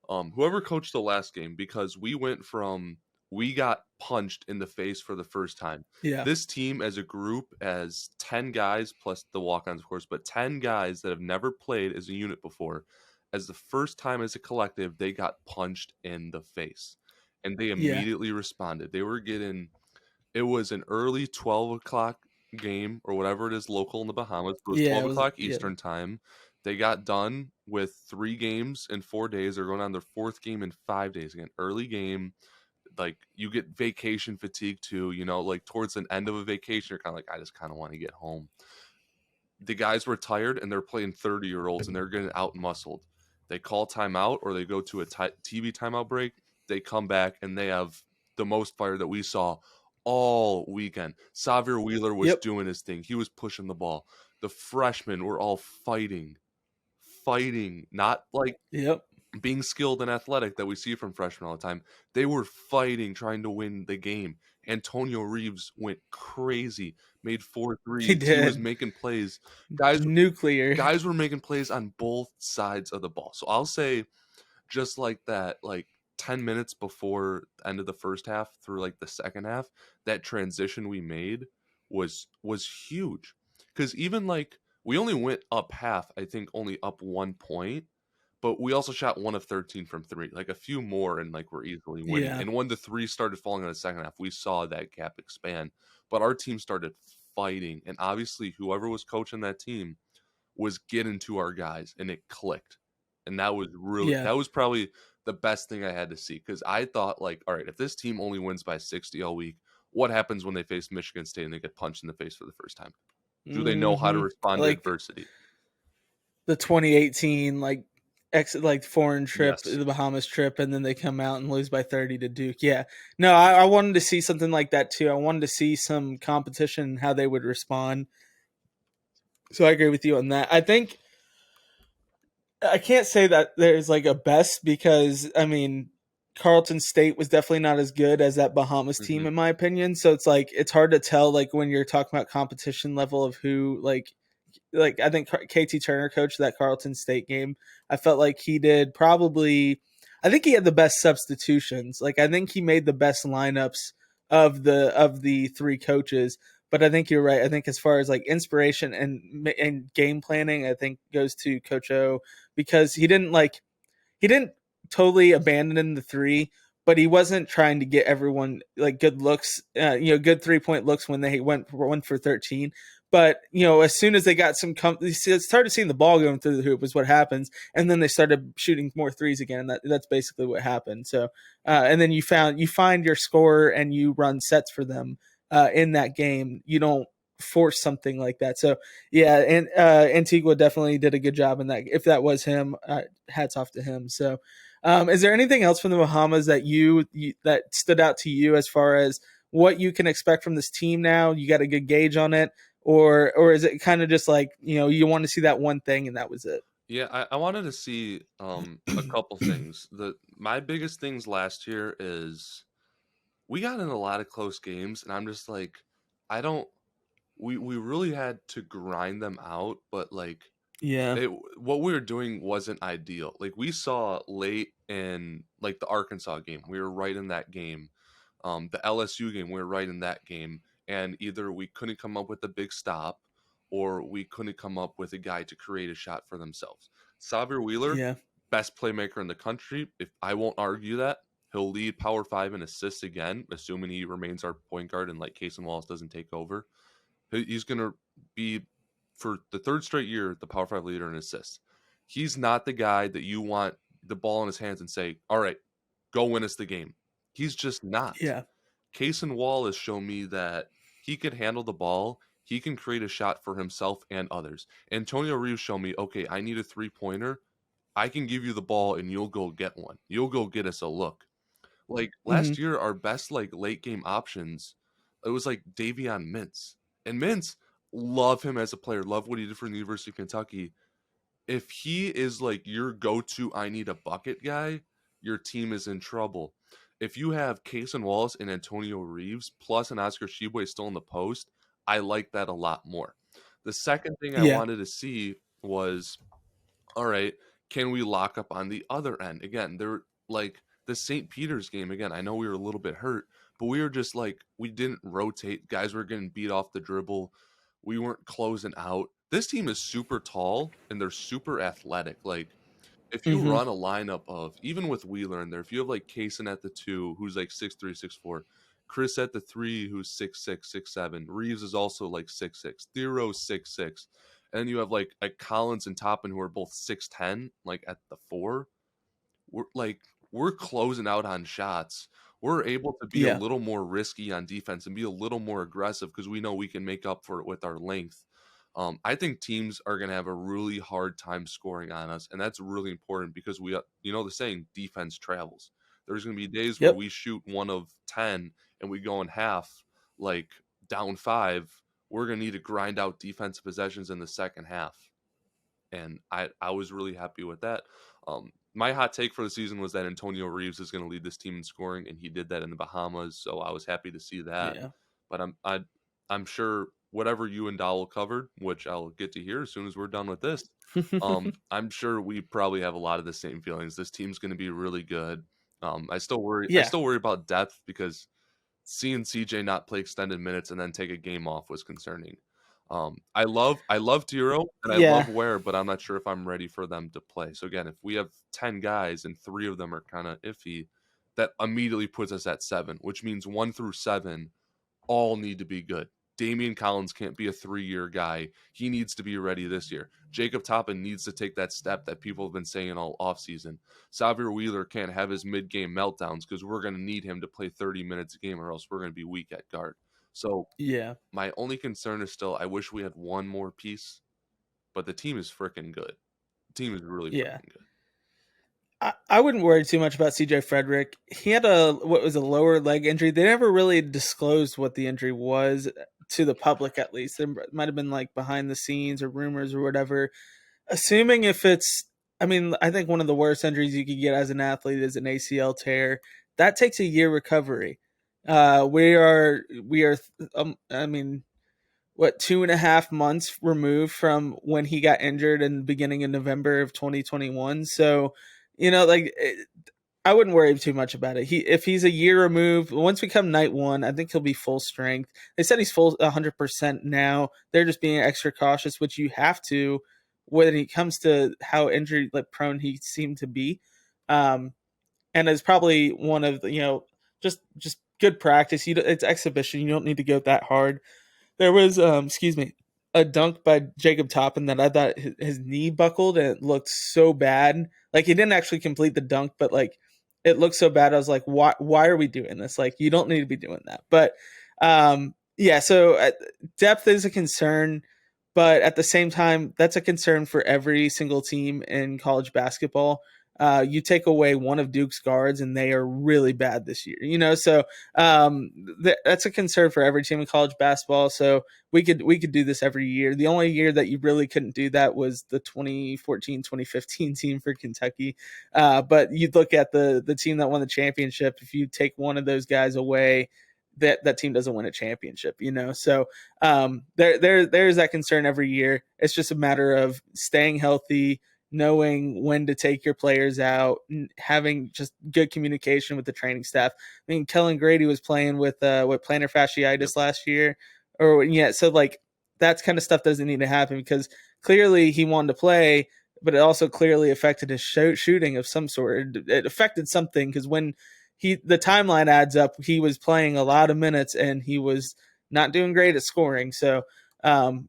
whoever coached the last game, because we got punched in the face for the first time. Yeah. This team as a group, as 10 guys plus the walk-ons, of course, but 10 guys that have never played as a unit before, as the first time as a collective, they got punched in the face. And they immediately responded. It was an early 12 o'clock game or whatever it is local in the Bahamas. It was 12 o'clock Eastern time. They got done with 3 games in 4 days. They're going on their 4th game in 5 days. Again, early game. Like you get vacation fatigue too, like towards the end of a vacation, you're kind of like, I just kind of want to get home. The guys were tired and they're playing 30-year-olds and they're getting out muscled. They call timeout or they go to a TV timeout break. They come back and they have the most fire that we saw all weekend. Xavier Wheeler was doing his thing. He was pushing the ball. The freshmen were all fighting, not like being skilled and athletic that we see from freshmen all the time. They were fighting, trying to win the game. Antonio Reeves went crazy, made 4 threes. He was making plays. Guys were making plays on both sides of the ball. So I'll say just like that, like 10 minutes before the end of the first half through like the second half, that transition we made was huge. Because even like we only went up half, I think only up 1 point. But we also shot 1 of 13 from 3, like a few more, and like we're easily winning. Yeah. And when the 3 started falling in the second half, we saw that gap expand. But our team started fighting, and obviously whoever was coaching that team was getting to our guys, and it clicked. And that was that was probably the best thing I had to see, because I thought like, all right, if this team only wins by 60 all week, what happens when they face Michigan State and they get punched in the face for the first time? Do they know how to respond to adversity? The 2018 foreign trip, Yes. the Bahamas trip, and then they come out and lose by 30 to Duke. Yeah, no, I wanted to see something like that too. I wanted to see some competition, how they would respond. So I agree with you on that. I think I can't say that there's like a best, because I mean Carleton State was definitely not as good as that Bahamas team in my opinion. So it's like it's hard to tell like when you're talking about competition level of who like I think KT Turner coached that Carleton State game. I felt like he did probably. I think he had the best substitutions. Like I think he made the best lineups of the three coaches. But I think you're right. I think as far as like inspiration and game planning, I think goes to Coach O, because he didn't totally abandon the three, but he wasn't trying to get everyone like good looks, good 3-point looks when they went for 13. But as soon as they got started seeing the ball going through the hoop is what happens, and then they started shooting more threes again. And that's basically what happened. So, and then you find your scorer and you run sets for them in that game. You don't force something like that. So yeah, and Antigua definitely did a good job in that. If that was him, hats off to him. So, is there anything else from the Bahamas that you that stood out to you as far as what you can expect from this team now? You got a good gauge on it, or is it kind of just like you want to see that one thing and that was it? Yeah, I wanted to see a couple things. My biggest things last year is we got in a lot of close games, and I'm just like, I don't. We really had to grind them out, but like, Yeah, what we were doing wasn't ideal. Like we saw late in like the Arkansas game, we were right in that game. The LSU game, we were right in that game, and either we couldn't come up with a big stop, or we couldn't come up with a guy to create a shot for themselves. Xavier Wheeler, yeah, best playmaker in the country. If I won't argue that, he'll lead Power 5 in assists again, assuming he remains our point guard and like Cason Wallace doesn't take over. He's going to be, for the third straight year, the Power 5 leader in assists. He's not the guy that you want the ball in his hands and say, all right, go win us the game. He's just not. yeah. Cason Wallace showed me that he could handle the ball. He can create a shot for himself and others. Antonio Reeves showed me, okay, I need a three-pointer. I can give you the ball and you'll go get one. You'll go get us a look. Like last year, our best like late game options, it was like Davion Mintz. And Mintz, love him as a player, love what he did for the University of Kentucky. If he is like your go-to I need a bucket guy, your team is in trouble. If you have Cason Wallace and Antonio Reeves plus an Oscar Tshiebwe still in the post, I like that a lot more. The second thing I wanted to see was, all right, can we lock up on the other end? Again, they're like the St. Peter's game. Again, I know we were a little bit hurt, but we were just like, we didn't rotate. Guys were getting beat off the dribble. We weren't closing out. This team is super tall and they're super athletic. Like, if you run a lineup of, even with Wheeler in there, if you have like Cason at the 2, who's like 6'3", 6'4", Chris at the 3, who's 6'6", 6'7", Reeves is also like 6'6", Thero's 6'6", and then you have like Collins and Toppin, who are both 6'10", like at the 4. We're closing out on shots. We're able to be a little more risky on defense and be a little more aggressive because we know we can make up for it with our length. I think teams are going to have a really hard time scoring on us, and that's really important because we, the saying, defense travels. There's going to be days where we shoot 1 of 10 and we go in half, like down 5. We're going to need to grind out defensive possessions in the second half, and I was really happy with that. My hot take for the season was that Antonio Reeves is going to lead this team in scoring, and he did that in the Bahamas, so I was happy to see that. Yeah. But I'm sure whatever you and Dowell covered, which I'll get to hear as soon as we're done with this, I'm sure we probably have a lot of the same feelings. This team's going to be really good. I still worry about depth because seeing CJ not play extended minutes and then take a game off was concerning. I love Tiro and I love Ware, but I'm not sure if I'm ready for them to play. So again, if we have 10 guys and 3 of them are kind of iffy, that immediately puts us at 7, which means 1 through 7 all need to be good. Damian Collins can't be a 3-year guy. He needs to be ready this year. Jacob Toppin needs to take that step that people have been saying all offseason. Xavier Wheeler can't have his mid-game meltdowns because we're going to need him to play 30 minutes a game or else we're going to be weak at guard. So yeah, my only concern is still I wish we had one more piece, but the team is freaking good. The team is really freaking good. I wouldn't worry too much about CJ Frederick. He had a lower leg injury. They never really disclosed what the injury was to the public, at least. There might have been like behind the scenes or rumors or whatever. Assuming if it's, I mean, I think one of the worst injuries you could get as an athlete is an ACL tear. That takes a year recovery. We are, I mean, what, 2.5 months removed from when he got injured in the beginning of November of 2021. So, like I wouldn't worry too much about it. If he's a year removed, once we come night one, I think he'll be full strength. They said he's full 100% now. They're just being extra cautious, which you have to when it comes to how injury prone he seemed to be. And it's probably one of the, just good practice. It's exhibition. You don't need to go that hard. There was, a dunk by Jacob Toppin that I thought his knee buckled and it looked so bad. Like he didn't actually complete the dunk, but like it looked so bad. I was like, why are we doing this? Like you don't need to be doing that. But yeah, so depth is a concern, but at the same time, that's a concern for every single team in college basketball. You take away one of Duke's guards and they are really bad this year, so that's a concern for every team in college basketball. So we could do this every year. The only year that you really couldn't do that was the 2014-2015 team for Kentucky. But you'd look at the team that won the championship. If you take one of those guys away, that team doesn't win a championship, So there's that concern every year. It's just a matter of staying healthy, knowing when to take your players out, having just good communication with the training staff. I mean, Kellen Grady was playing with plantar fasciitis last year, so like that's kind of stuff doesn't need to happen because clearly he wanted to play, but it also clearly affected his shooting of some sort. It affected something because when the timeline adds up, he was playing a lot of minutes and he was not doing great at scoring. So,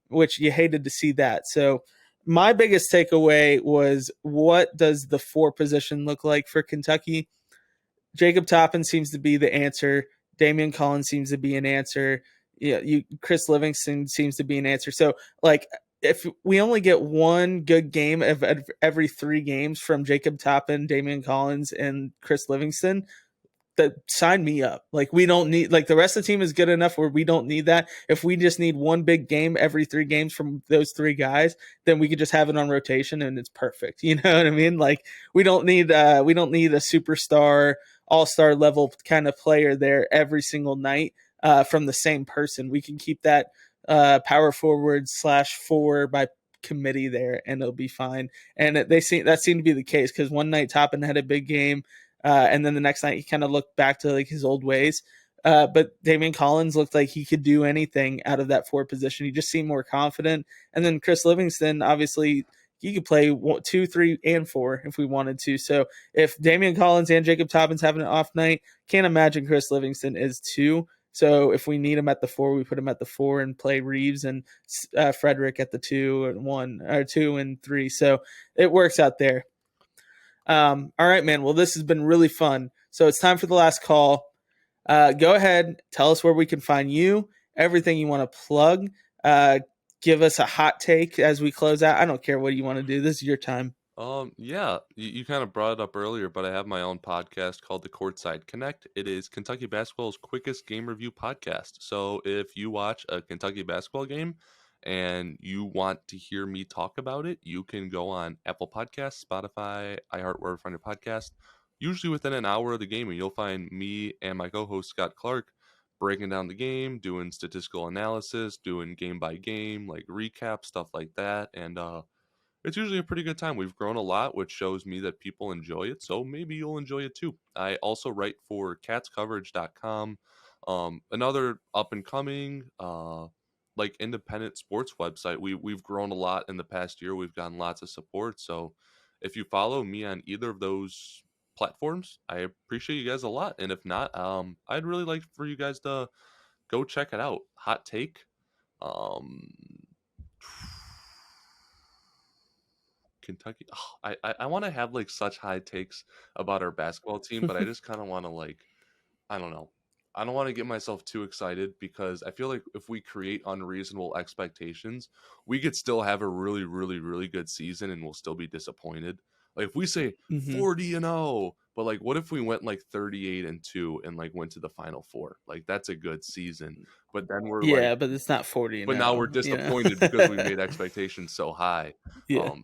which you hated to see that. So my biggest takeaway was, what does the 4 position look like for Kentucky? Jacob Toppin seems to be the answer. Damian Collins seems to be an answer. Chris Livingston seems to be an answer. So, like, if we only get one good game of every 3 games from Jacob Toppin, Damian Collins, and Chris Livingston, that sign me up. Like we don't need, like the rest of the team is good enough where we don't need that. If we just need one big game every 3 games from those 3 guys, then we could just have it on rotation and it's perfect. You know what I mean? Like we don't need a superstar, all-star level kind of player there every single night from the same person. We can keep that power forward /4 by committee there and it'll be fine. And that seemed to be the case because one night Toppin had a big game. And then the next night he kind of looked back to like his old ways. But Damian Collins looked like he could do anything out of that 4 position. He just seemed more confident. And then Chris Livingston, obviously, he could play 2, 3, and 4 if we wanted to. So if Damian Collins and Jacob Toppin's having an off night, can't imagine Chris Livingston is too. So if we need him at the 4, we put him at the 4 and play Reeves and Frederick at the 2 and 1 or 2 and 3. So it works out there. All right, man. Well, this has been really fun. So it's time for the last call. Go ahead. Tell us where we can find you, everything you want to plug. Give us a hot take as we close out. I don't care what you want to do. This is your time. Yeah, you kind of brought it up earlier, but I have my own podcast called the Courtside Connect. It is Kentucky basketball's quickest game review podcast. So if you watch a Kentucky basketball game and you want to hear me talk about it, you can go on Apple Podcasts, Spotify, iHeart, wherever you find your podcast. Usually within an hour of the game, and you'll find me and my co-host Scott Clark breaking down the game, doing statistical analysis, doing game by game, like recap, stuff like that. And it's usually a pretty good time. We've grown a lot, which shows me that people enjoy it. So maybe you'll enjoy it too. I also write for catscoverage.com, another up and coming, like independent sports website. We've grown a lot in the past year. We've gotten lots of support. So if you follow me on either of those platforms, I appreciate you guys a lot. And if not, I'd really like for you guys to go check it out. Hot take. Kentucky. Oh, I want to have like such high takes about our basketball team, but I just kind of want to like, I don't know. I don't want to get myself too excited because I feel like if we create unreasonable expectations, we could still have a really, really, really good season and we'll still be disappointed. Like if we say 40-0, but like what if we went like 38-2 and like went to the Final Four? Like that's a good season. But then we're but it's not 40. But now we're disappointed because we made expectations so high. Yeah.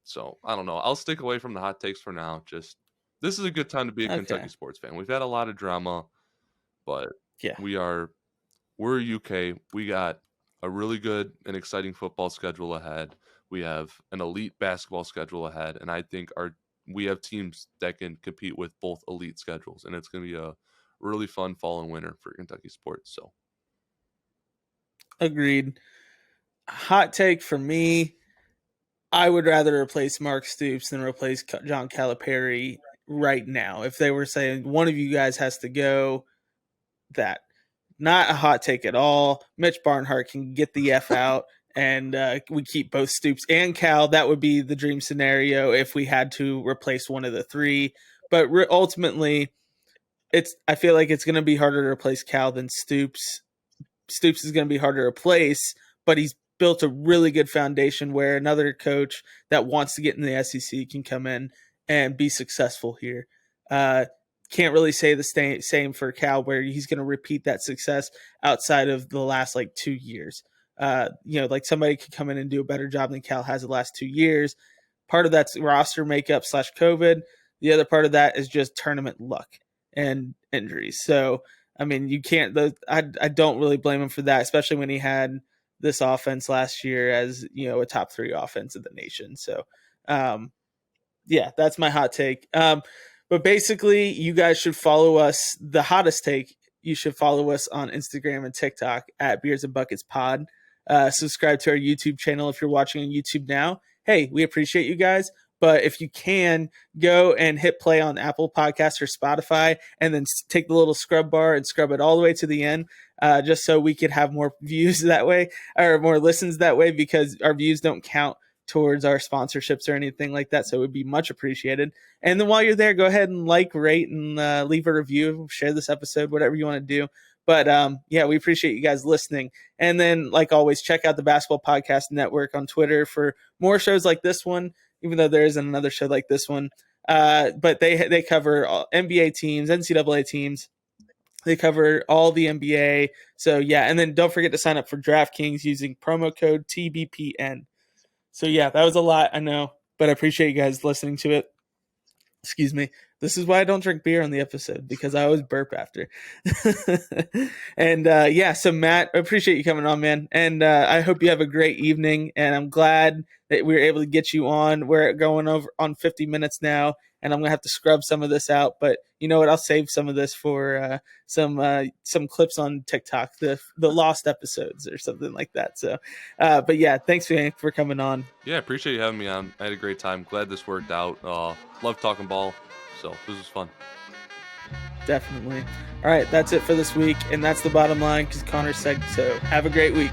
So I don't know. I'll stick away from the hot takes for now. Just this is a good time to be a Kentucky sports fan. We've had a lot of drama, but we're UK. We got a really good and exciting football schedule ahead. We have an elite basketball schedule ahead, and I think we have teams that can compete with both elite schedules, and it's going to be a really fun fall and winter for Kentucky sports. So, agreed. Hot take for me: I would rather replace Mark Stoops than replace John Calipari right now. If they were saying one of you guys has to go, that not a hot take at all. Mitch Barnhart can get the F out. And we keep both Stoops and Cal. That would be the dream scenario if we had to replace one of the three. But ultimately, I feel like it's going to be harder to replace Cal than Stoops. Stoops is going to be harder to replace, but he's built a really good foundation where another coach that wants to get in the SEC can come in and be successful here. Can't really say the same for Cal, where he's going to repeat that success outside of the last 2 years. Like somebody could come in and do a better job than Cal has the last 2 years. Part of that's roster makeup / COVID. The other part of that is just tournament luck and injuries. So, I mean, you can't, I don't really blame him for that, especially when he had this offense last year as, a top 3 offense in the nation. So, that's my hot take. But basically, you guys should follow us. The hottest take, you should follow us on Instagram and TikTok at Beers and Buckets Pod. Subscribe to our YouTube channel if you're watching on YouTube now. Hey, we appreciate you guys. But if you can, go and hit play on Apple Podcasts or Spotify and then take the little scrub bar and scrub it all the way to the end, just so we could have more views that way or more listens that way, because our views don't count towards our sponsorships or anything like that. So it would be much appreciated. And then while you're there, go ahead and rate, and leave a review, share this episode, whatever you want to do. But we appreciate you guys listening. And then, like always, check out the Basketball Podcast Network on Twitter for more shows like this one, even though there isn't another show like this one. But they cover NBA teams, NCAA teams. They cover all the NBA. So, and then don't forget to sign up for DraftKings using promo code TBPN. So, that was a lot, I know, but I appreciate you guys listening to it. Excuse me. This is why I don't drink beer on the episode, because I always burp after. And so Matt, I appreciate you coming on, man. And I hope you have a great evening. And I'm glad that we were able to get you on. We're going over on 50 minutes now, and I'm going to have to scrub some of this out. But you know what? I'll save some of this for some clips on TikTok, the lost episodes or something like that. So, but thanks for coming on. Yeah, appreciate you having me on. I had a great time. Glad this worked out. Love talking ball. So this was fun. Definitely. All right, that's it for this week, and that's the bottom line, because Connor said so. Have a great week.